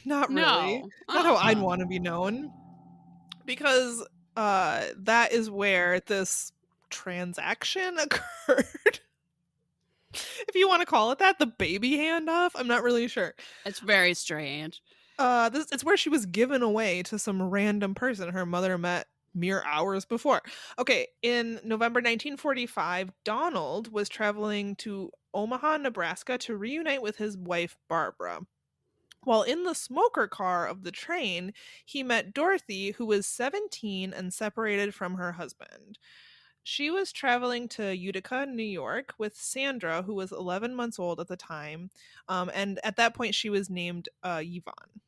Not really. No. Not how I'd want to be known. Because that is where this transaction occurred. If you want to call it that, the baby handoff. I'm not really sure. It's very strange. It's where she was given away to some random person her mother met mere hours before. Okay, in November 1945, Donald was traveling to Omaha, Nebraska to reunite with his wife, Barbara. While in the smoker car of the train, he met Dorothy, who was 17 and separated from her husband. She was traveling to Utica, New York, with Sandra, who was 11 months old at the time. And at that point, she was named Yvonne.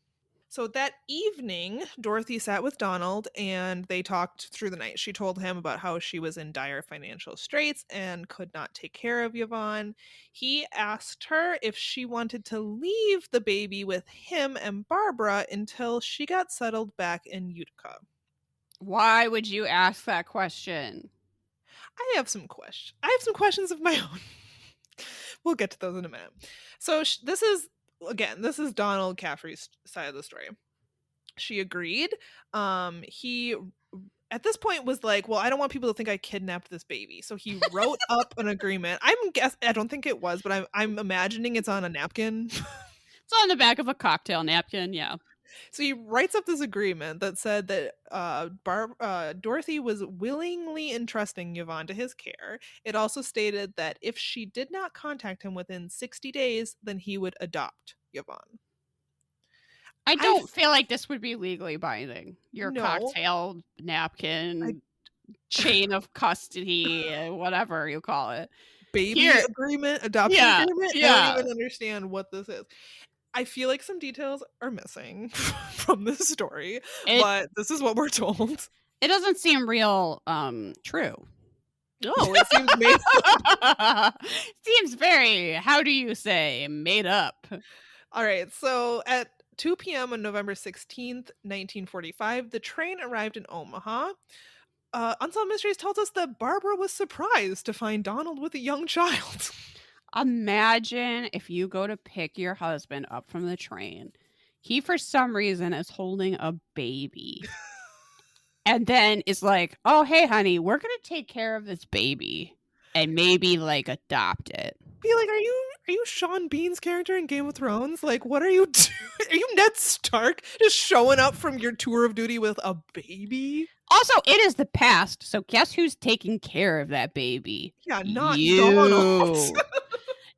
So that evening, Dorothy sat with Donald and they talked through the night. She told him about how she was in dire financial straits and could not take care of Yvonne. He asked her if she wanted to leave the baby with him and Barbara until she got settled back in Utica. Why would you ask that question? I have some questions of my own. We'll get to those in a minute. So this is Donald Caffrey's side of the story. She agreed. He at this point was like, well, I don't want people to think I kidnapped this baby. So he wrote up an agreement. I don't think it was, but I'm imagining it's on a napkin. It's on the back of a cocktail napkin, yeah. So he writes up this agreement that said that Dorothy was willingly entrusting Yvonne to his care. It also stated that if she did not contact him within 60 days, then he would adopt Yvonne. I don't feel like this would be legally binding. Your cocktail napkin, chain of custody, whatever you call it. Baby agreement, adoption agreement? Yeah. I don't even understand what this is. I feel like some details are missing from this story, but this is what we're told. It doesn't seem real true. No, it seems made up. Seems very, how do you say, made up. All right, so at 2 p.m. on November 16th, 1945, the train arrived in Omaha. Unsolved Mysteries tells us that Barbara was surprised to find Donald with a young child. Imagine if you go to pick your husband up from the train. He, for some reason, is holding a baby. And then is like, oh, hey, honey, we're going to take care of this baby and maybe, like, adopt it. Be like, are you Sean Bean's character in Game of Thrones? Like, what are you doing? Are you Ned Stark just showing up from your tour of duty with a baby? Also, it is the past, so guess who's taking care of that baby? Yeah, not you. Donald.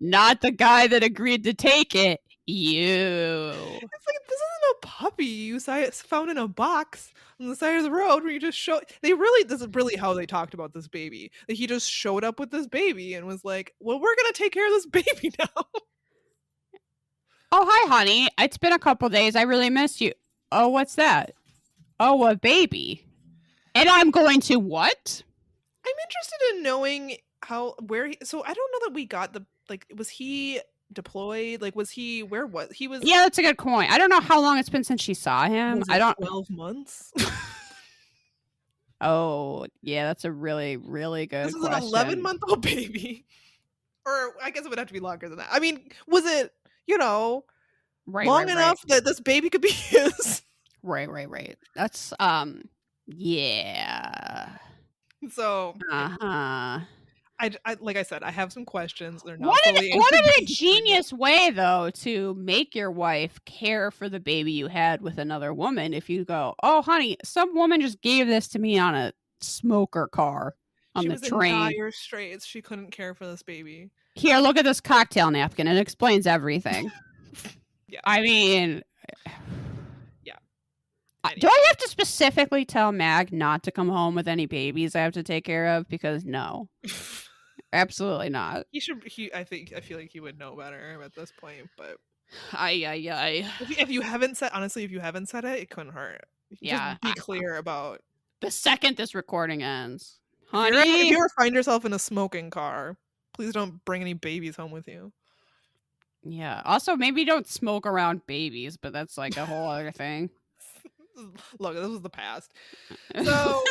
Not the guy that agreed to take it. You. It's like, this isn't a puppy you found in a box on the side of the road where you just show. This is really how they talked about this baby. Like, he just showed up with this baby and was like, well, we're going to take care of this baby now. Oh, hi, honey. It's been a couple days. I really miss you. Oh, what's that? Oh, a baby. And I'm going to what? I'm interested in knowing so I don't know that we got was he deployed? Like, was he, where was he? Yeah, that's a good point. I don't know how long it's been since she saw him. 12 months. Oh, yeah, that's a really, really good question. This is an 11-month-old baby. Or I guess it would have to be longer than that. I mean, was it, long enough that this baby could be his? Right. That's, yeah. So, I like I said, I have some questions. They're not what fully a genius way, though, to make your wife care for the baby you had with another woman. If you go, oh, honey, some woman just gave this to me on a smoker car on the train. She was in dire straits. She couldn't care for this baby. Here, look at this cocktail napkin. It explains everything. Yeah. I mean... Yeah. Anyway. Do I have to specifically tell Mag not to come home with any babies I have to take care of? Because no. Absolutely not. I feel like he would know better at this point, but If you haven't said it, it couldn't hurt. Yeah. Just be clear about the second this recording ends. Honey, if you ever find yourself in a smoking car, Please don't bring any babies home with you. Yeah. Also, maybe don't smoke around babies, but that's like a whole other thing. Look, this was the past. So,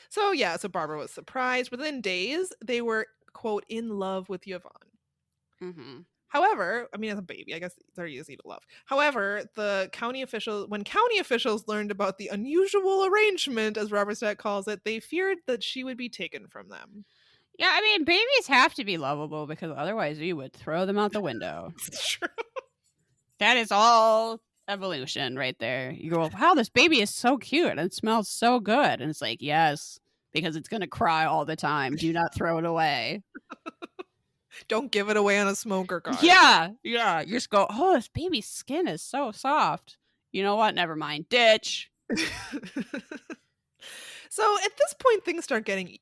so Barbara was surprised. Within days, they were, quote, in love with Yvonne. Mm-hmm. However, I mean, as a baby, I guess they're easy to love. However, when county officials learned about the unusual arrangement, as Robert Stack calls it, they feared that she would be taken from them. Yeah, I mean, babies have to be lovable because otherwise you would throw them out the window. It's true. That is all evolution right there. You go, wow, this baby is so cute and it smells so good. And it's like, yes, because it's going to cry all the time. Do not throw it away. Don't give it away on a smoker car. Yeah. You just go, oh, this baby's skin is so soft. You know what? Never mind. Ditch. So at this point, things start getting,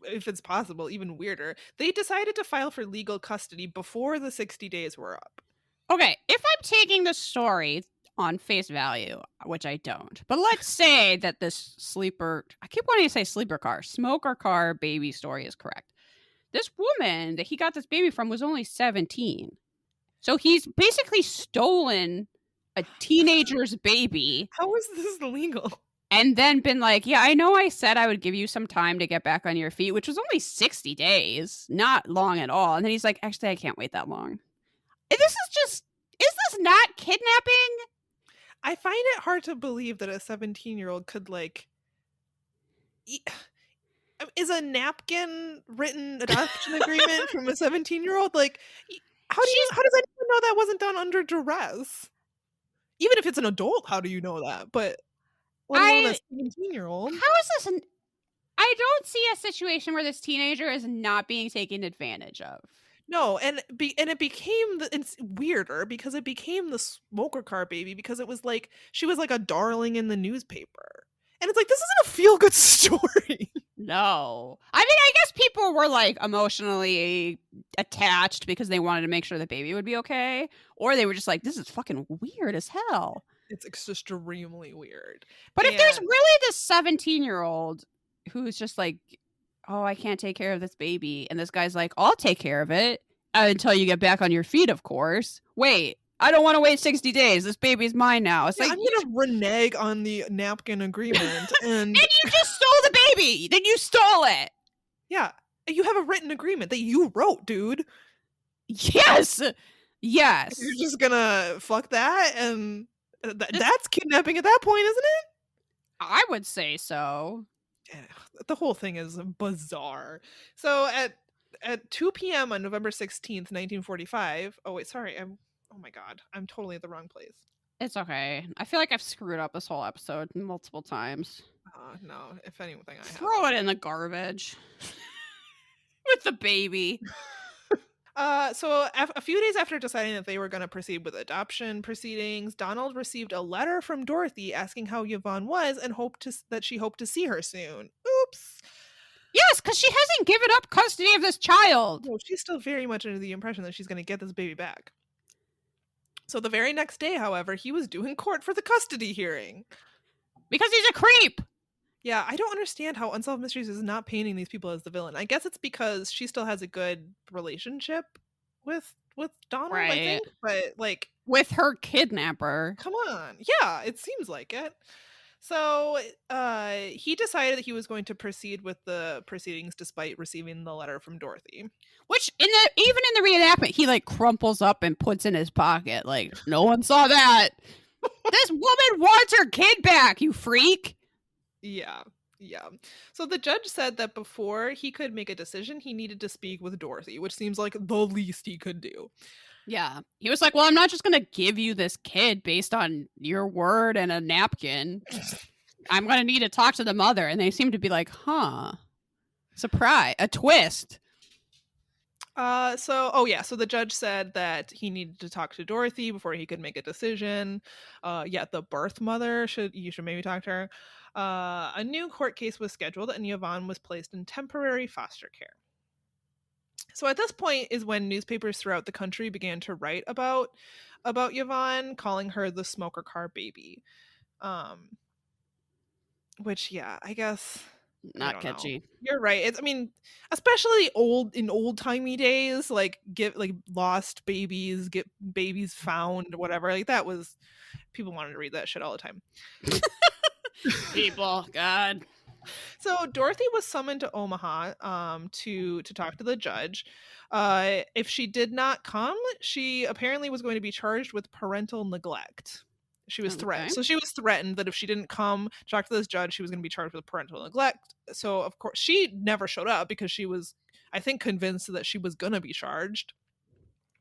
if it's possible, even weirder. They decided to file for legal custody before the 60 days were up. Okay, if I'm taking the story on face value, which I don't, but let's say that this I keep wanting to say smoker car baby story is correct. This woman that he got this baby from was only 17. So he's basically stolen a teenager's baby. How is this legal? And then been like, yeah, I know I said I would give you some time to get back on your feet, which was only 60 days. Not long at all. And then he's like, actually, I can't wait that long. Is this not kidnapping? I find it hard to believe that a 17-year-old could, like... Is a napkin written adoption agreement from a 17-year-old? Like, how does anyone know that wasn't done under duress? Even if it's an adult, how do you know that? But let alone a 17-year-old. How is this? I don't see a situation where this teenager is not being taken advantage of. No, and it became it's weirder because it became the smoker car baby because it was like she was like a darling in the newspaper. And it's like, this isn't a feel-good story. No. I mean, I guess people were like emotionally attached because they wanted to make sure the baby would be okay. Or they were just like, this is fucking weird as hell. It's extremely weird. But if there's really this 17-year-old who's just like, oh, I can't take care of this baby. And this guy's like, I'll take care of it until you get back on your feet, of course. Wait, I don't want to wait 60 days. This baby's mine now. It's like, I'm going to renege on the napkin agreement. And you just stole the baby. Then you stole it. Yeah. You have a written agreement that you wrote, dude. Yes. Yes. You're just going to fuck that? And that's kidnapping at that point, isn't it? I would say so. The whole thing is bizarre. So at 2 p.m. on November 16th, 1945. Oh, wait, sorry. Oh my God. I'm totally at the wrong place. It's okay. I feel like I've screwed up this whole episode multiple times. No, if anything, I throw it in the garbage. With the baby. So a few days after deciding that they were going to proceed with adoption proceedings, Donald received a letter from Dorothy asking how Yvonne was and that she hoped to see her soon. Oops. Yes, because she hasn't given up custody of this child. No, she's still very much under the impression that she's going to get this baby back. So the very next day, however, he was due in court for the custody hearing. Because he's a creep. Yeah, I don't understand how Unsolved Mysteries is not painting these people as the villain. I guess it's because she still has a good relationship with Donald, right. I think. But, like... with her kidnapper. Come on. Yeah, it seems like it. So he decided that he was going to proceed with the proceedings despite receiving the letter from Dorothy. Which, even in the reenactment, he, like, crumples up and puts in his pocket. Like, no one saw that. This woman wants her kid back, you freak. Yeah. So the judge said that before he could make a decision, he needed to speak with Dorothy, which seems like the least he could do. Yeah. He was like, well, I'm not just going to give you this kid based on your word and a napkin. I'm going to need to talk to the mother. And they seem to be like, huh. Surprise. A twist. So the judge said that he needed to talk to Dorothy before he could make a decision. The birth mother, you should maybe talk to her. A new court case was scheduled and Yvonne was placed in temporary foster care. So at this point is when newspapers throughout the country began to write about Yvonne, calling her the smoker car baby. Which, yeah, I guess Not catchy. You're right. It's, I mean, especially in old-timey days, like get like lost babies, get babies found, whatever. Like that was, people wanted to read that shit all the time. People, God. So Dorothy was summoned to Omaha to talk to the judge. If she did not come, she apparently was going to be charged with parental neglect. She was threatened. Okay. So she was threatened that if she didn't come to talk to this judge, she was going to be charged with parental neglect. So of course she never showed up because she was, I think, convinced that she was going to be charged.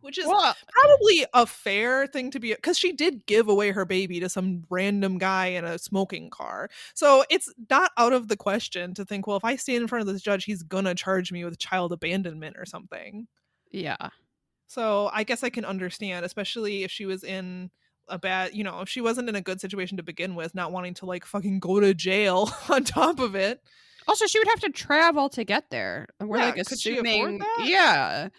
Which is probably a fair thing to be, because she did give away her baby to some random guy in a smoking car. So it's not out of the question to think, well, if I stand in front of this judge, he's gonna charge me with child abandonment or something. Yeah. So I guess I can understand, especially if she was in a bad, if she wasn't in a good situation to begin with, not wanting to like fucking go to jail on top of it. Also, she would have to travel to get there. And we're like Could she afford assuming, that? yeah.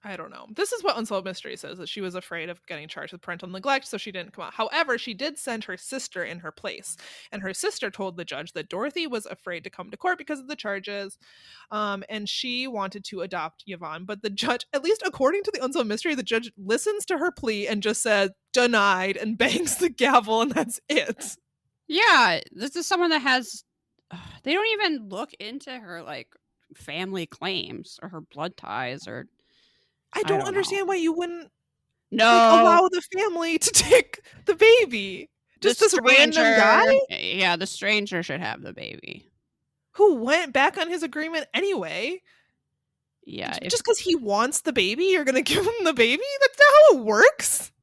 I don't know. This is what Unsolved Mystery says, that she was afraid of getting charged with parental neglect, so she didn't come out. However, she did send her sister in her place. And her sister told the judge that Dorothy was afraid to come to court because of the charges. And she wanted to adopt Yvonne. But the judge, at least according to the Unsolved Mystery, the judge listens to her plea and just said, denied, and bangs the gavel, and that's it. Yeah. This is someone that has, they don't even look into her like family claims or her blood ties or. I don't understand why you wouldn't allow the family to take the baby. Just this random guy? Yeah, the stranger should have the baby. Who went back on his agreement anyway. Yeah. Just because he wants the baby, you're going to give him the baby? That's not how it works.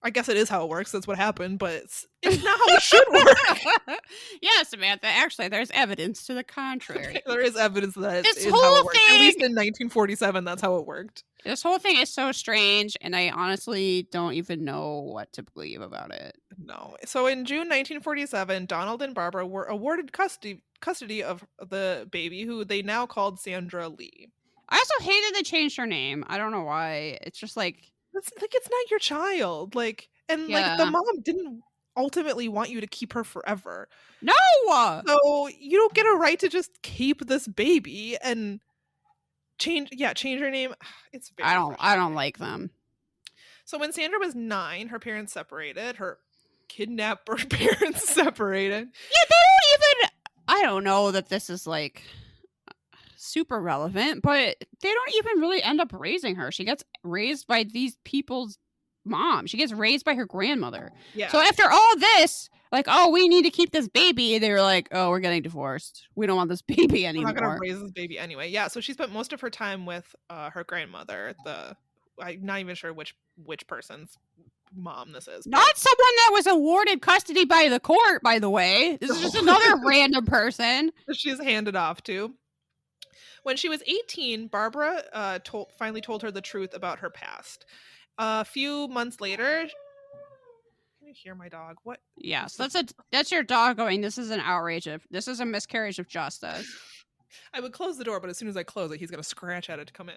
I guess it is how it works. That's what happened, but it's not how it should work. Yeah, Samantha. Actually, there's evidence to the contrary. There is evidence that this is whole how it worked. thing, at least in 1947, that's how it worked. This whole thing is so strange, and I honestly don't even know what to believe about it. No. So in June 1947, Donald and Barbara were awarded custody of the baby, who they now called Sandra Lee. I also hated they changed her name. I don't know why. It's just like... it's not your child. Like the mom didn't ultimately want you to keep her forever. No! So you don't get a right to just keep this baby and change her name. It's very I don't like them. So when Sandra was 9, her parents separated. Her kidnapper parents separated. Yeah, they don't even... I don't know that this is like super relevant, but they don't even really end up raising her. She gets raised by these people's mom. She gets raised by her grandmother. Yeah. So after all this, like, oh, we need to keep this baby, they were like, oh, we're getting divorced. We don't want this baby anymore. We're not going to raise this baby anyway. Yeah, so she spent most of her time with her grandmother. I'm not even sure which person's mom this is. Not someone that was awarded custody by the court, by the way. This is just another random person she's handed off to. When she was 18, Barbara finally told her the truth about her past. A few months later, can you hear my dog? What? Yes, that's your dog going, this is a miscarriage of justice. I would close the door, but as soon as I close it, he's gonna scratch at it to come in.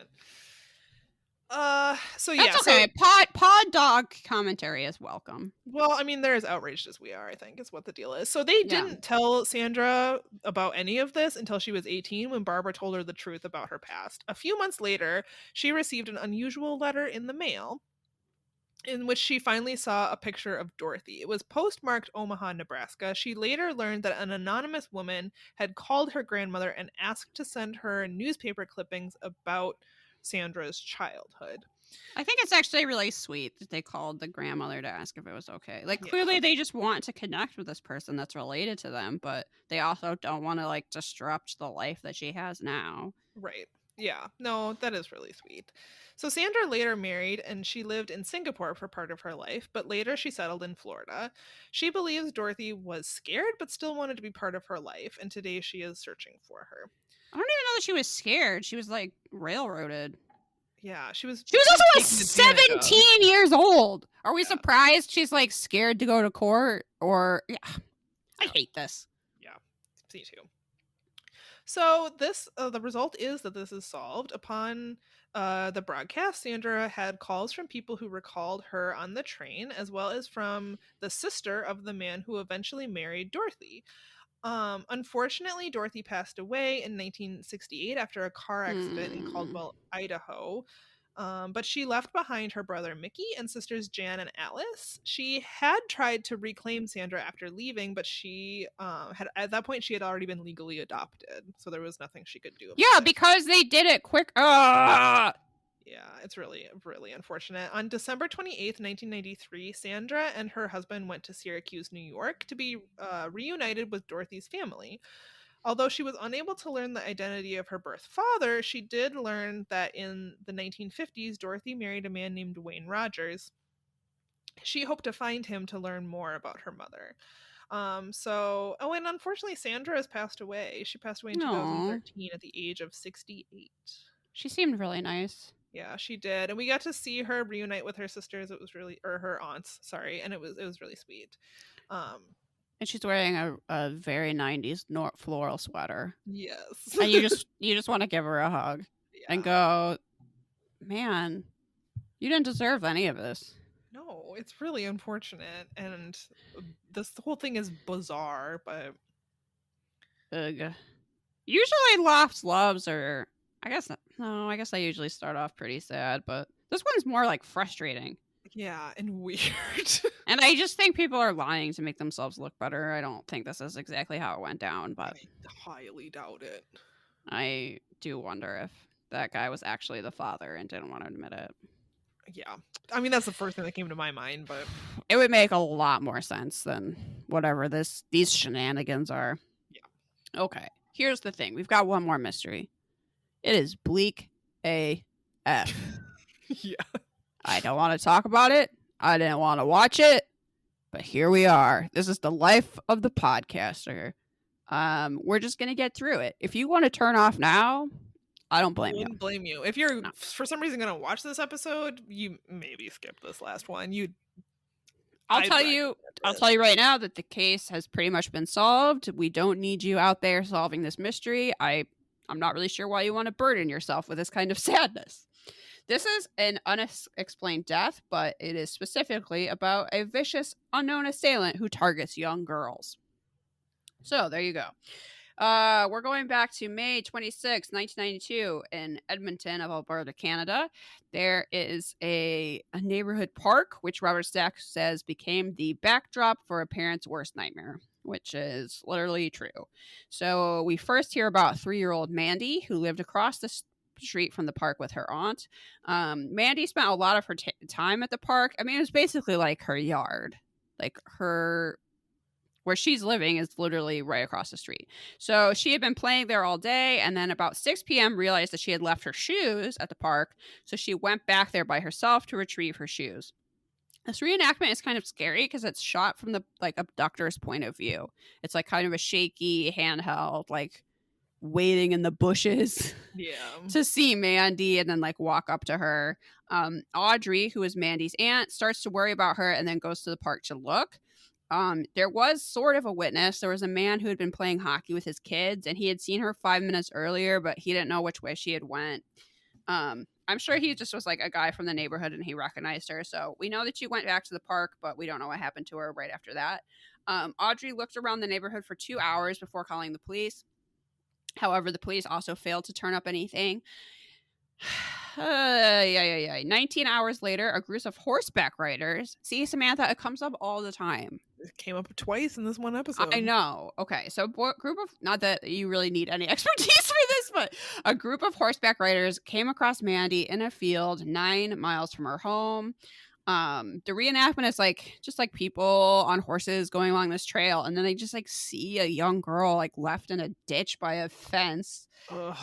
So yeah, that's okay. Pod dog commentary is welcome. Well, I mean, they're as outraged as we are, I think, is what the deal is. So they didn't tell Sandra about any of this until she was 18, when Barbara told her the truth about her past. A few months later, she received an unusual letter in the mail in which she finally saw a picture of Dorothy. It was postmarked Omaha, Nebraska. She later learned that an anonymous woman had called her grandmother and asked to send her newspaper clippings about Sandra's childhood. I think it's actually really sweet that they called the grandmother to ask if it was okay. Like, clearly they just want to connect with this person that's related to them, but they also don't want to like disrupt the life that she has now. Right. Yeah. No, that is really sweet. So Sandra later married, and she lived in Singapore for part of her life, but later she settled in Florida. She believes Dorothy was scared but still wanted to be part of her life, and today she is searching for her. I don't even know that she was scared. She was like railroaded. Yeah, she was also 17 years old. Are we surprised she's like scared to go to court? Or I hate this. Yeah, me too. So this the result is that this is solved. Upon the broadcast, Sandra had calls from people who recalled her on the train, as well as from the sister of the man who eventually married Dorothy. Unfortunately, Dorothy passed away in 1968 after a car accident in Caldwell, Idaho. But she left behind her brother Mickey and sisters Jan and Alice. She had tried to reclaim Sandra after leaving, but she had at that point she had already been legally adopted, so there was nothing she could do about Yeah, it. because they did it quick. Yeah, it's really, really unfortunate. On December 28th, 1993, Sandra and her husband went to Syracuse, New York to be reunited with Dorothy's family. Although she was unable to learn the identity of her birth father, she did learn that in the 1950s, Dorothy married a man named Wayne Rogers. She hoped to find him to learn more about her mother. And unfortunately, Sandra has passed away. She passed away in 2013 at the age of 68. She seemed really nice. Yeah, she did, and we got to see her reunite with her sisters. It was really, or her aunts, sorry, and it was really sweet. And she's wearing a very 90s floral sweater. Yes, and you just want to give her a hug and go, man, you didn't deserve any of this. No, it's really unfortunate, and this whole thing is bizarre, but ugh. Usually Lost Loves are, I guess they usually start off pretty sad, but this one's more like frustrating. Yeah, and weird. And I just think people are lying to make themselves look better. I don't think this is exactly how it went down, but I highly doubt it. I do wonder if that guy was actually the father and didn't want to admit it. Yeah. I mean, that's the first thing that came to my mind, but it would make a lot more sense than whatever these shenanigans are. Yeah. Okay. Here's the thing. We've got one more mystery. It is bleak AF. Yeah. I don't want to talk about it. I didn't want to watch it. But here we are. This is the life of the podcaster. We're just going to get through it. If you want to turn off now, I don't blame you. I wouldn't blame you. If you're for some reason going to watch this episode, you maybe skip this last one. I'll tell you right now that the case has pretty much been solved. We don't need you out there solving this mystery. I'm not really sure why you want to burden yourself with this kind of sadness. This is an unexplained death, but it is specifically about a vicious, unknown assailant who targets young girls. So there you go. We're going back to May 26, 1992 in Edmonton of Alberta, Canada. There is a neighborhood park, which Robert Stack says became the backdrop for a parent's worst nightmare, which is literally true. So we first hear about 3-year-old Mandy, who lived across the street from the park with her aunt. Mandy spent a lot of her time at the park. I mean, it was basically like her yard. Like where she's living is literally right across the street. So she had been playing there all day, and then about 6 p.m. realized that she had left her shoes at the park, so she went back there by herself to retrieve her shoes. This reenactment is kind of scary because it's shot from the abductor's point of view. It's like kind of a shaky handheld, like waiting in the bushes to see Mandy and then like walk up to her. Audrey, who is Mandy's aunt, starts to worry about her and then goes to the park to look. There was sort of a witness. There was a man who had been playing hockey with his kids, and he had seen her 5 minutes earlier, but he didn't know which way she had went. I'm sure he just was like a guy from the neighborhood and he recognized her. So we know that she went back to the park, but we don't know what happened to her right after that. Audrey looked around the neighborhood for 2 hours before calling the police. However, the police also failed to turn up anything. 19 hours later, a group of horseback riders. See, Samantha, it comes up all the time. It came up twice in this one episode. I know. Okay, so group of, not that you really need any expertise for this, but a group of horseback riders came across Mandy in a field 9 miles from her home. The reenactment is just like people on horses going along this trail, and then they just see a young girl left in a ditch by a fence. Ugh.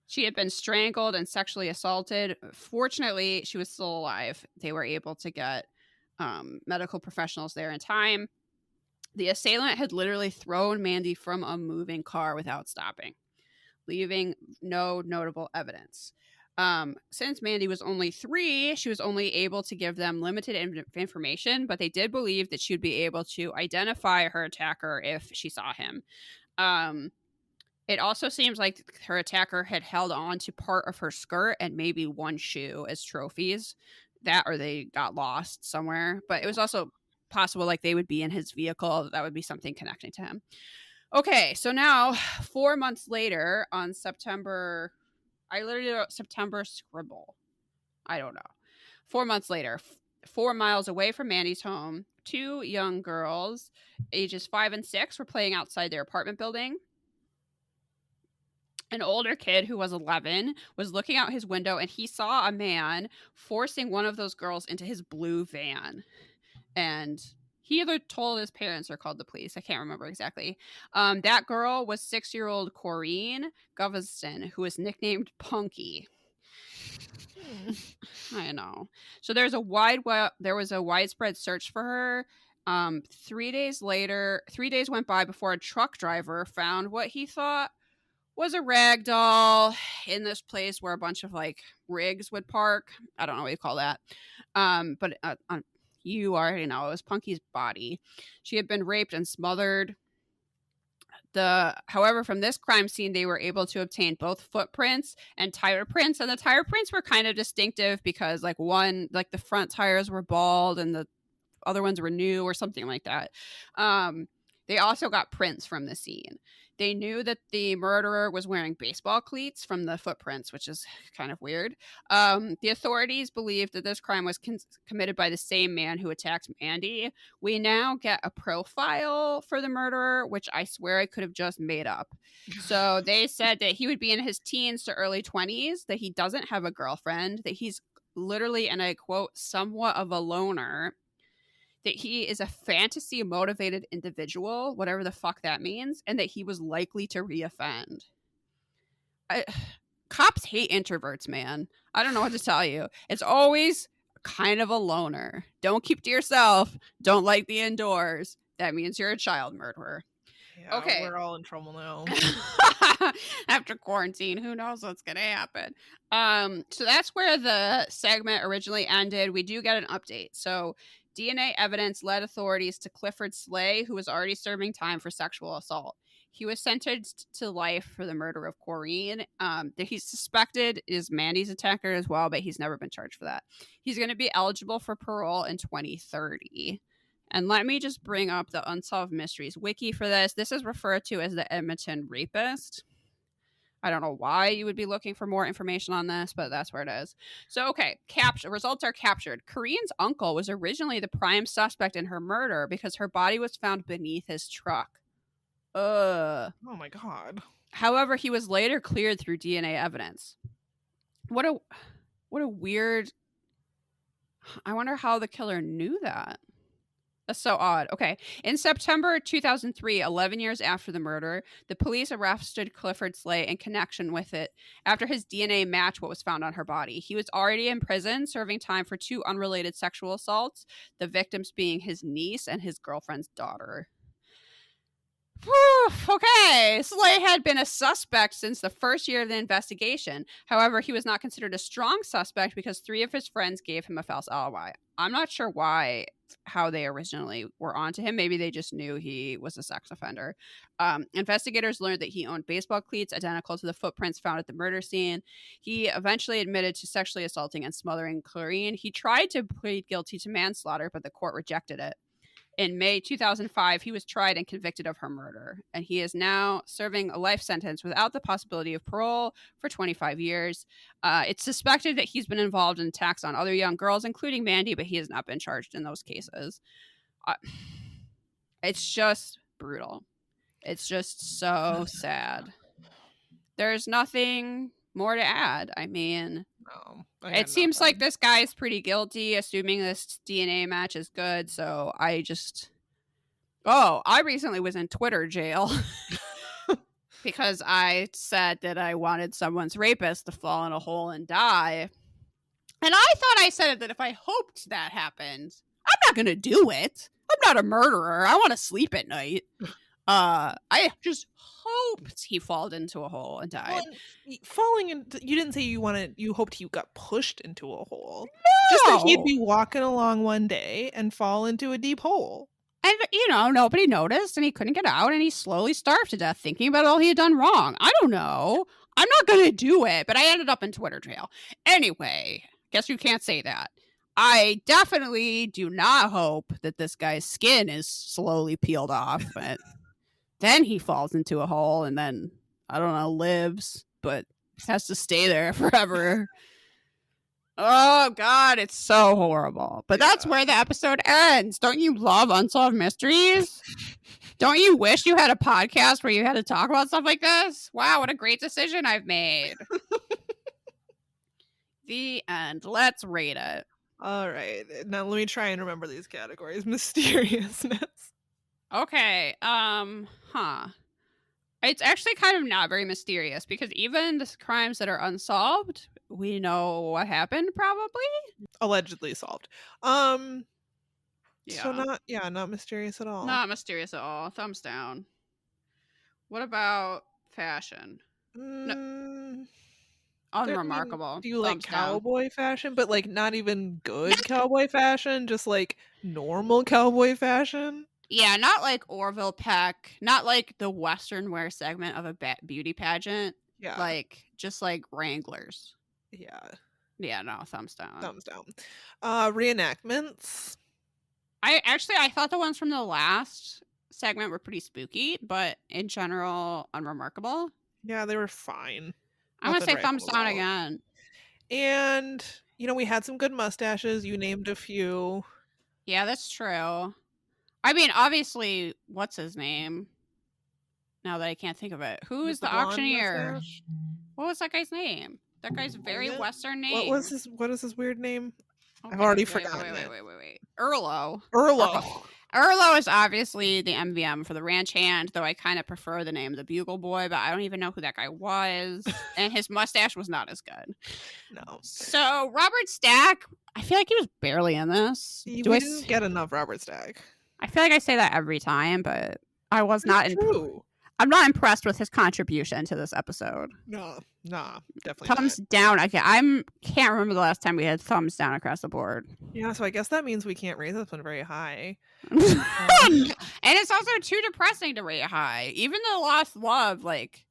She had been strangled and sexually assaulted. Fortunately, she was still alive. They were able to get medical professionals there in time. The assailant had literally thrown Mandy from a moving car without stopping, leaving no notable evidence. Since Mandy was only 3, she was only able to give them limited information, but they did believe that she would be able to identify her attacker if she saw him. It also seems like her attacker had held on to part of her skirt and maybe one shoe as trophies. That or they got lost somewhere. But it was also possible they would be in his vehicle. That would be something connecting to him. Okay, so now 4 months later on September, I literally wrote September scribble. I don't know. 4 months later, 4 miles away from Mandy's home, 2 young girls, ages 5 and 6, were playing outside their apartment building. An older kid who was 11 was looking out his window and he saw a man forcing one of those girls into his blue van. And he either told his parents or called the police. I can't remember exactly. That girl was 6-year-old Corrine Goveston, who was nicknamed Punky. I know. So there was a widespread search for her. 3 days went by before a truck driver found what he thought was a rag doll in this place where a bunch of like rigs would park. I don't know what you call that. But you already know it was Punky's body. She had been raped and smothered. However, from this crime scene, they were able to obtain both footprints and tire prints, and the tire prints were kind of distinctive because like the front tires were bald and the other ones were new or something like that. They also got prints from the scene. They knew that the murderer was wearing baseball cleats from the footprints, which is kind of weird. The authorities believed that this crime was committed by the same man who attacked Mandy. We now get a profile for the murderer, which I swear I could have just made up. So they said that he would be in his teens to early 20s, that he doesn't have a girlfriend, that he's literally, and I quote, somewhat of a loner, that he is a fantasy-motivated individual, whatever the fuck that means, and that he was likely to reoffend. Cops hate introverts, man. I don't know what to tell you. It's always kind of a loner. Don't keep to yourself. Don't like the indoors. That means you're a child murderer. Yeah, okay. We're all in trouble now. After quarantine, who knows what's going to happen. So that's where the segment originally ended. We do get an update. So DNA evidence led authorities to Clifford Slay, who was already serving time for sexual assault. He was sentenced to life for the murder of Corrine. That he's suspected is Mandy's attacker as well, but he's never been charged for that. He's going to be eligible for parole in 2030. And let me just bring up the Unsolved Mysteries wiki for this. This is referred to as the Edmonton Rapist. I don't know why you would be looking for more information on this, but that's where it is. So, okay, results are captured. Corrine's uncle was originally the prime suspect in her murder because her body was found beneath his truck. Oh my god. However, he was later cleared through DNA evidence. What a weird... I wonder how the killer knew that. That's so odd. Okay. In September 2003, 11 years after the murder, the police arrested Clifford Slay in connection with it after his DNA matched what was found on her body. He was already in prison, serving time for 2 unrelated sexual assaults, the victims being his niece and his girlfriend's daughter. Whew, okay, Slay had been a suspect since the first year of the investigation. However, he was not considered a strong suspect because 3 of his friends gave him a false alibi. I'm not sure how they originally were onto him. Maybe they just knew he was a sex offender. Investigators learned that he owned baseball cleats identical to the footprints found at the murder scene. He eventually admitted to sexually assaulting and smothering Corrine. He tried to plead guilty to manslaughter, but the court rejected it. In May 2005, he was tried and convicted of her murder, and he is now serving a life sentence without the possibility of parole for 25 years. It's suspected that he's been involved in attacks on other young girls, including Mandy, but he has not been charged in those cases. It's just brutal. It's just so sad. There's nothing more to add. I mean... It seems like this guy is pretty guilty, assuming this DNA match is good. So I recently was in Twitter jail because I said that I wanted someone's rapist to fall in a hole and die. And I thought I said that if I hoped that happened, I'm not going to do it. I'm not a murderer. I want to sleep at night. I just hoped he fell into a hole and died. Well, falling into, you didn't say you hoped he got pushed into a hole. No! Just that he'd be walking along one day and fall into a deep hole. And, nobody noticed and he couldn't get out and he slowly starved to death thinking about all he had done wrong. I don't know. I'm not going to do it, but I ended up in Twitter jail. Anyway, guess you can't say that. I definitely do not hope that this guy's skin is slowly peeled off, but... then he falls into a hole and then, I don't know, lives, but has to stay there forever. Oh, God, it's so horrible. But that's where the episode ends. Don't you love Unsolved Mysteries? Don't you wish you had a podcast where you had to talk about stuff like this? Wow, what a great decision I've made. The end. Let's rate it. All right. Now let me try and remember these categories. Mysteriousness. Okay. It's actually kind of not very mysterious because even the crimes that are unsolved, we know what happened probably. Allegedly solved. Yeah. So not mysterious at all. Not mysterious at all. Thumbs down. What about fashion? No. Unremarkable. Do you like cowboy fashion, but like not even good cowboy fashion, just like normal cowboy fashion? Yeah, not like Orville Peck, not like the Western wear segment of a beauty pageant. Yeah. Like, just like Wranglers. Yeah. Yeah, no, thumbs down. Thumbs down. Reenactments. I thought the ones from the last segment were pretty spooky, but in general, unremarkable. Yeah, they were fine. I'm going to say thumbs down again. And, we had some good mustaches. You named a few. Yeah, that's true. I mean, obviously, what's his name? Now that I can't think of it. Who is the auctioneer? Mustache? What was that guy's name? That guy's very Western name. What is his weird name? Okay, I've already forgotten it. Wait. Erlo. Erlo is obviously the MVM for the ranch hand, though I kind of prefer the name the Bugle Boy, but I don't even know who that guy was. And his mustache was not as good. No. So Robert Stack, I feel like he was barely in this. We didn't get enough Robert Stack. I feel like I say that every time, but I was not true. I'm not impressed with his contribution to this episode. No, definitely thumbs down. I can't remember the last time we had thumbs down across the board. Yeah, so I guess that means we can't rate this one very high. And it's also too depressing to rate high. Even the Lost Love, like,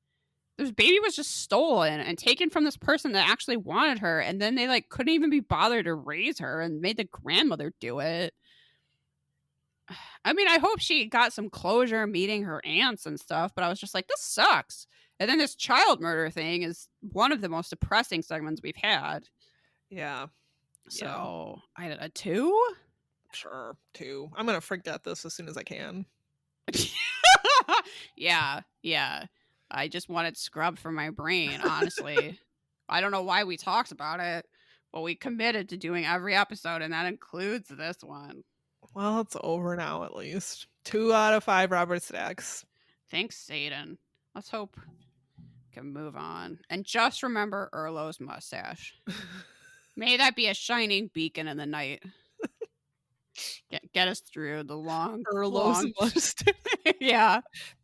this baby was just stolen and taken from this person that actually wanted her, and then they like couldn't even be bothered to raise her and made the grandmother do it. I mean, I hope she got some closure meeting her aunts and stuff, but I was just like, this sucks. And then this child murder thing is one of the most depressing segments we've had. Yeah. So, I did a 2? Sure, 2. I'm going to forget this as soon as I can. Yeah. I just wanted scrub from my brain, honestly. I don't know why we talked about it, but we committed to doing every episode, and that includes this one. Well, it's over now, at least. 2 out of 5 Robert Stacks. Thanks, Satan. Let's hope we can move on. And just remember Erlo's mustache. May that be a shining beacon in the night. Get us through the long mustache. Yeah.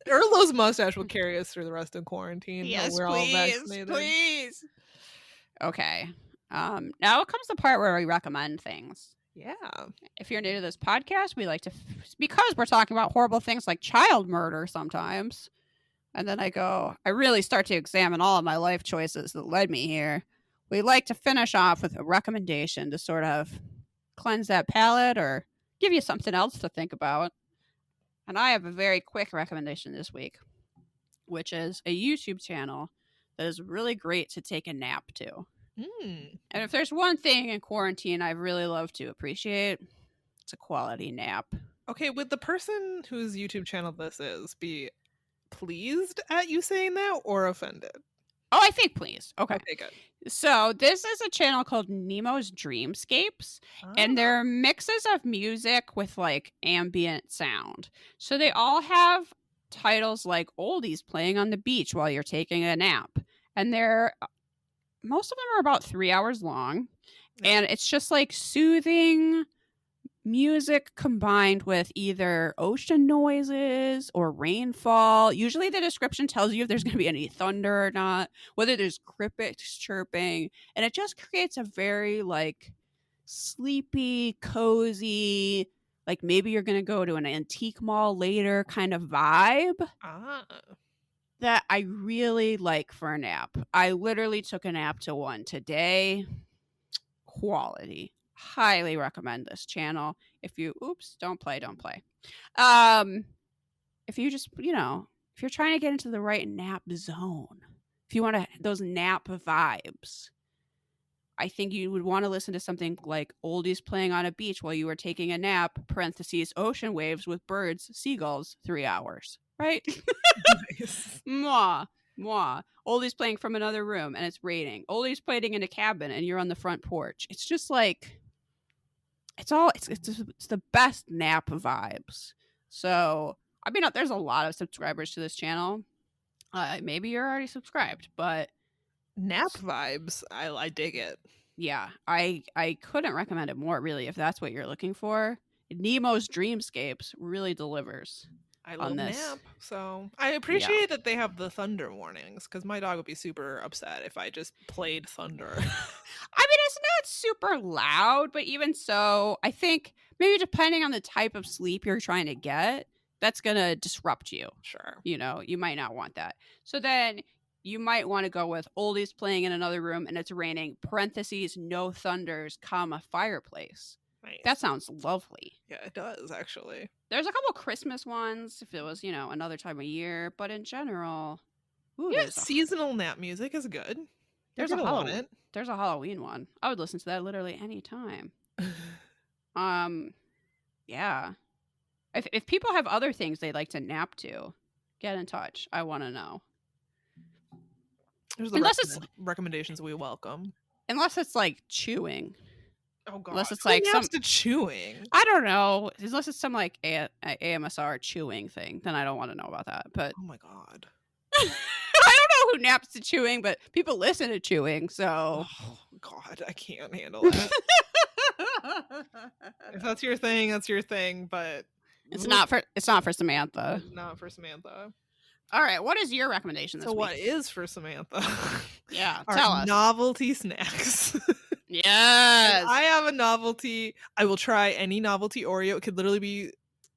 Erlo's mustache will carry us through the rest of quarantine. Yes, we're all vaccinated. Please. Okay. Now comes the part where we recommend things. Yeah. If you're new to this podcast, we like to, because we're talking about horrible things like child murder sometimes. And then I really start to examine all of my life choices that led me here. We like to finish off with a recommendation to sort of cleanse that palate or give you something else to think about. And I have a very quick recommendation this week, which is a YouTube channel that is really great to take a nap to. And if there's one thing in quarantine I've really loved to appreciate, it's a quality nap. Okay, would the person whose YouTube channel this is be pleased at you saying that or offended? Oh, I think pleased. Okay, good. So this is a channel called Nemo's Dreamscapes, and they're mixes of music with like ambient sound. So they all have titles like oldies playing on the beach while you're taking a nap, and most of them are about 3 hours long, and it's just like soothing music combined with either ocean noises or rainfall. Usually the description tells you if there's going to be any thunder or not, whether there's crickets chirping, and it just creates a very like sleepy, cozy, like maybe you're going to go to an antique mall later kind of vibe. That I really like for a nap. I literally took a nap to one today. Quality. Highly recommend this channel. If you don't play. If you just, if you're trying to get into the right nap zone, if you want those nap vibes, I think you would want to listen to something like Oldies Playing on a Beach while you were taking a nap, parentheses, ocean waves with birds, seagulls, 3 hours, right? Nice. Mwah, mwah. Oldies playing from another room and it's raining. Oldies playing in a cabin and you're on the front porch. It's just like, it's the best nap vibes. So, I mean, there's a lot of subscribers to this channel. Maybe you're already subscribed, but nap vibes. I dig it. Yeah, I couldn't recommend it more, really, if that's what you're looking for. Nemo's Dreamscapes really delivers. I love this. nap, so I appreciate that they have the thunder warnings, because my dog would be super upset if I just played thunder. I mean, it's not super loud, but even so, I think maybe depending on the type of sleep you're trying to get, that's going to disrupt you. Sure. You know, you might not want that. So then you might want to go with Oldies Playing in another room and it's raining, parentheses, no thunders, comma, fireplace. Nice. That sounds lovely. Yeah, it does, actually. There's a couple Christmas ones if it was, another time of year, but in general, seasonal nap music is good. There's a Halloween one. I would listen to that literally any time. Yeah. If people have other things they'd like to nap to, get in touch. I want to know. There's the recommendations we welcome. Unless it's like chewing. Oh god. Unless it's like some chewing. I don't know. Unless it's some like AMSR chewing thing, then I don't want to know about that. But oh my god. I don't know who naps to chewing, but people listen to chewing, so oh god, I can't handle that. If that's your thing, that's your thing, but it's not for Samantha. Not for Samantha. All right, what is your recommendation this week? So what is for Samantha? Yeah, tell us. Novelty snacks. Yes. I have a novelty. I will try any novelty Oreo. It could literally be,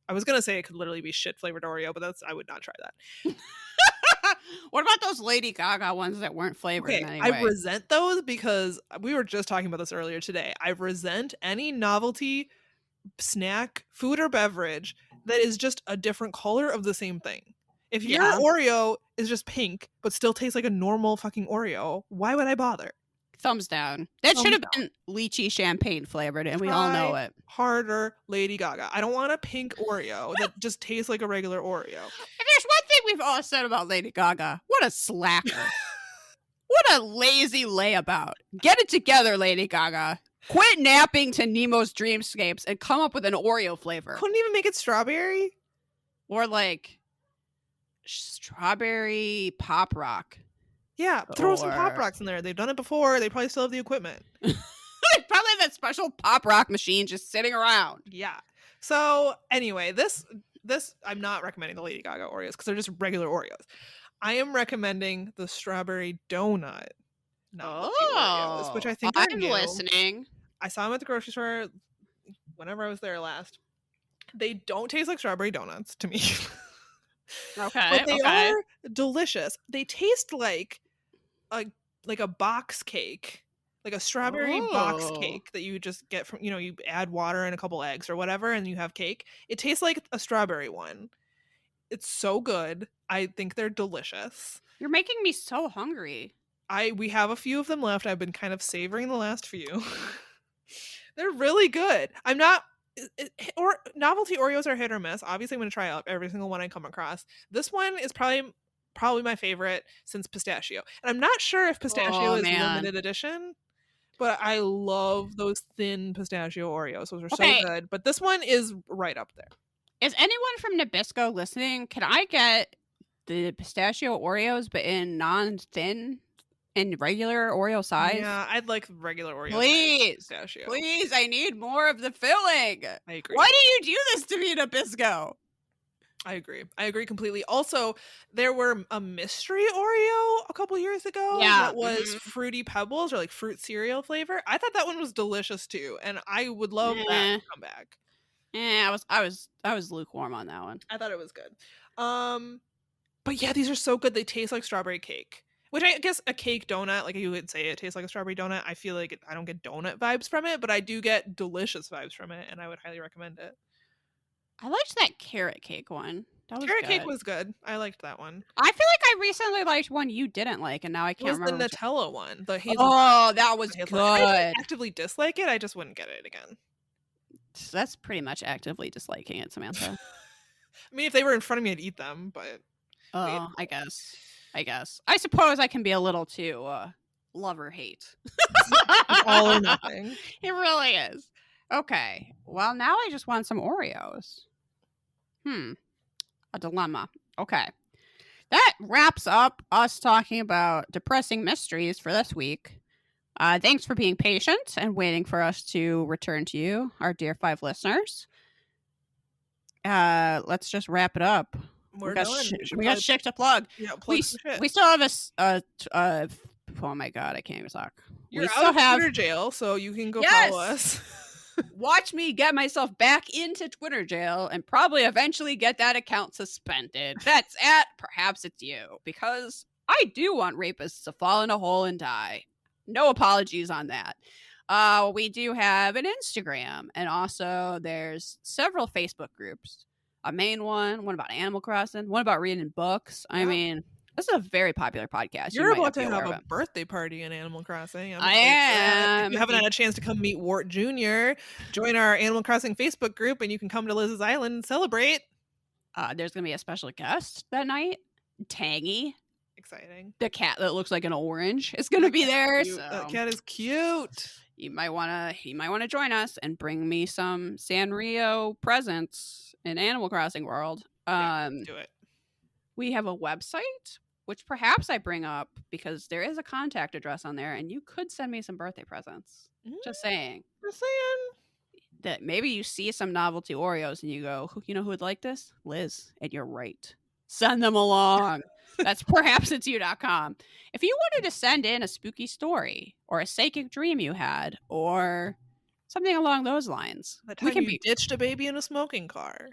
I was going to say it could literally be shit flavored Oreo, but I would not try that. What about those Lady Gaga ones that weren't flavored in any way? I resent those because we were just talking about this earlier today. I resent any novelty snack, food or beverage that is just a different color of the same thing. If your Oreo is just pink but still tastes like a normal fucking Oreo, why would I bother? Thumbs down. That should have been lychee champagne flavored, and we all know it. Harder, Lady Gaga. I don't want a pink Oreo that just tastes like a regular Oreo. If there's one thing we've all said about Lady Gaga, what a slacker. What a lazy layabout. Get it together, Lady Gaga. Quit napping to Nemo's Dreamscapes and come up with an Oreo flavor. Couldn't even make it strawberry? Or like strawberry pop rock. Yeah, throw some Pop Rocks in there. They've done it before. They probably still have the equipment. They probably have that special Pop Rock machine just sitting around. Yeah. So anyway, this I'm not recommending the Lady Gaga Oreos because they're just regular Oreos. I am recommending the strawberry donut. Oreos, which I think I'm listening. I saw them at the grocery store whenever I was there last. They don't taste like strawberry donuts to me. Okay. But they are delicious. They taste like a box cake, like a strawberry box cake that you just get from, you add water and a couple eggs or whatever and you have cake. It tastes like a strawberry one. It's so good. I think they're delicious. You're making me so hungry. We have a few of them left. I've been kind of savoring the last few. They're really good. I'm not or novelty Oreos are hit or miss. Obviously I'm going to try out every single one I come across. This one is probably my favorite since pistachio. And I'm not sure if pistachio is limited edition, but I love those thin pistachio Oreos. Those are so good. But this one is right up there. Is anyone from Nabisco listening? Can I get the pistachio Oreos but in non-thin and regular Oreo size? Yeah, I'd like regular Oreo. Please, I need more of the filling. I agree. Why do you do this to me, Nabisco? I agree completely. Also, there were a mystery Oreo a couple years ago that was Fruity Pebbles or like fruit cereal flavor. I thought that one was delicious too, and I would love that to come back. Yeah, I was lukewarm on that one. I thought it was good. But yeah, these are so good. They taste like strawberry cake. Which I guess a cake donut, like you would say it tastes like a strawberry donut. I feel like I don't get donut vibes from it, but I do get delicious vibes from it, and I would highly recommend it. I liked that carrot cake one. That was Carrot good. cake was good. I liked that one. I feel like I recently liked one you didn't like, and now I can't remember. It was the Nutella one. The hazelnut. Oh, that was good. I didn't actively dislike it. I just wouldn't get it again. That's pretty much actively disliking it, Samantha. I mean, if they were in front of me, I'd eat them, but... Oh, I guess. I suppose I can be a little too love or hate. All or nothing. It really is. Okay. Well, now I just want some Oreos. A dilemma. Okay. That wraps up us talking about depressing mysteries for this week. Thanks for being patient and waiting for us to return to you, our dear 5 listeners. Let's just wrap it up. We got shit to plug. Yeah, we still have oh my god, I can't even talk. You're out of Twitter jail, so you can go follow us. Watch me get myself back into Twitter jail and probably eventually get that account suspended. That's at Perhaps It's You, because I do want rapists to fall in a hole and die. No apologies on that. We do have an Instagram, and also there's several Facebook groups. A main one about Animal Crossing, one about reading books. I mean, this is a very popular podcast. You're about to have a birthday party in Animal Crossing. I am. If you haven't had a chance to come meet Wart Jr., join our Animal Crossing Facebook group, and you can come to Liz's Island and celebrate. There's going to be a special guest that night. Tangy. Exciting. The cat that looks like an orange is going to be there. So. That cat is cute. He might want to join us and bring me some Sanrio presents in Animal Crossing World. Let's do it. We have a website, which perhaps I bring up because there is a contact address on there, and you could send me some birthday presents. Just saying. That maybe you see some novelty Oreos and you go, you know who would like this? Liz. And you're right. Send them along. That's perhapsitsyou.com. If you wanted to send in a spooky story or a psychic dream you had or something along those lines. The time you ditched a baby in a smoking car.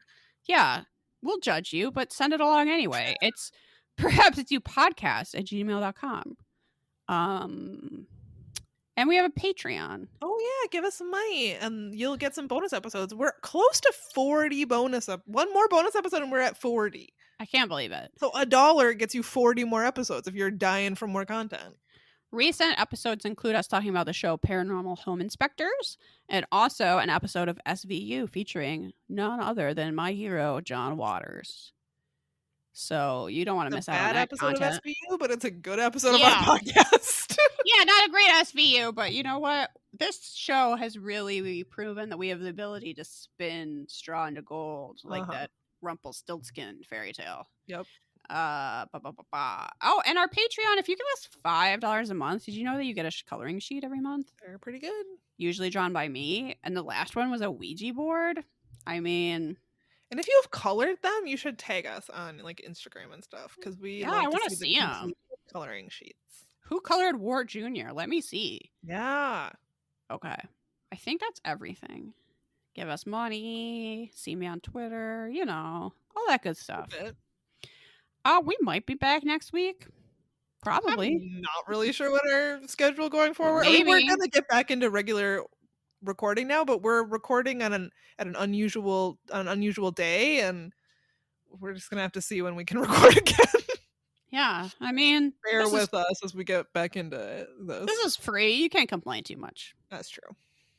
Yeah, we'll judge you, but send it along anyway. It's perhapsitsyou.podcast@gmail.com. And we have a Patreon. Oh yeah, give us some money and you'll get some bonus episodes. We're close to 40 one more bonus episode and we're at 40. I can't believe it. So $1 gets you 40 more episodes if you're dying for more content. Recent episodes include us talking about the show Paranormal Home Inspectors and also an episode of SVU featuring none other than my hero, John Waters. So you don't want to miss out on that content. Bad episode of SVU, but it's a good episode of our podcast. Yeah, not a great SVU, but you know what? This show has really proven that we have the ability to spin straw into gold, like that Rumpelstiltskin fairy tale. Yep. Oh, and our Patreon, if you give us $5 a month, did you know that you get a coloring sheet every month? They're pretty good. Usually drawn by me, and the last one was a Ouija board. I mean... And if you have colored them, you should tag us on like Instagram and stuff, because I want to see them. Coloring sheets. Who colored Wart Jr.? Let me see. Yeah. Okay. I think that's everything. Give us money, see me on Twitter, you know, all that good stuff. We might be back next week. Probably. I'm not really sure what our schedule going forward. Maybe. I mean, we're gonna get back into regular recording now, but we're recording on an unusual day, and we're just gonna have to see when we can record again. Yeah, I mean, bear with us as we get back into this. This is free. You can't complain too much. That's true.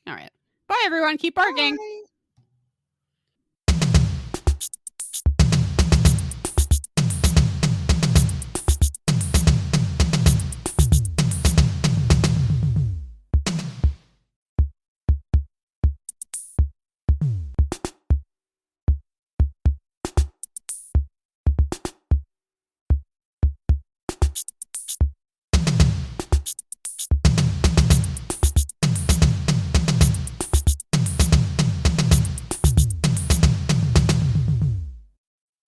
All right. Bye, everyone. Keep barking. Bye.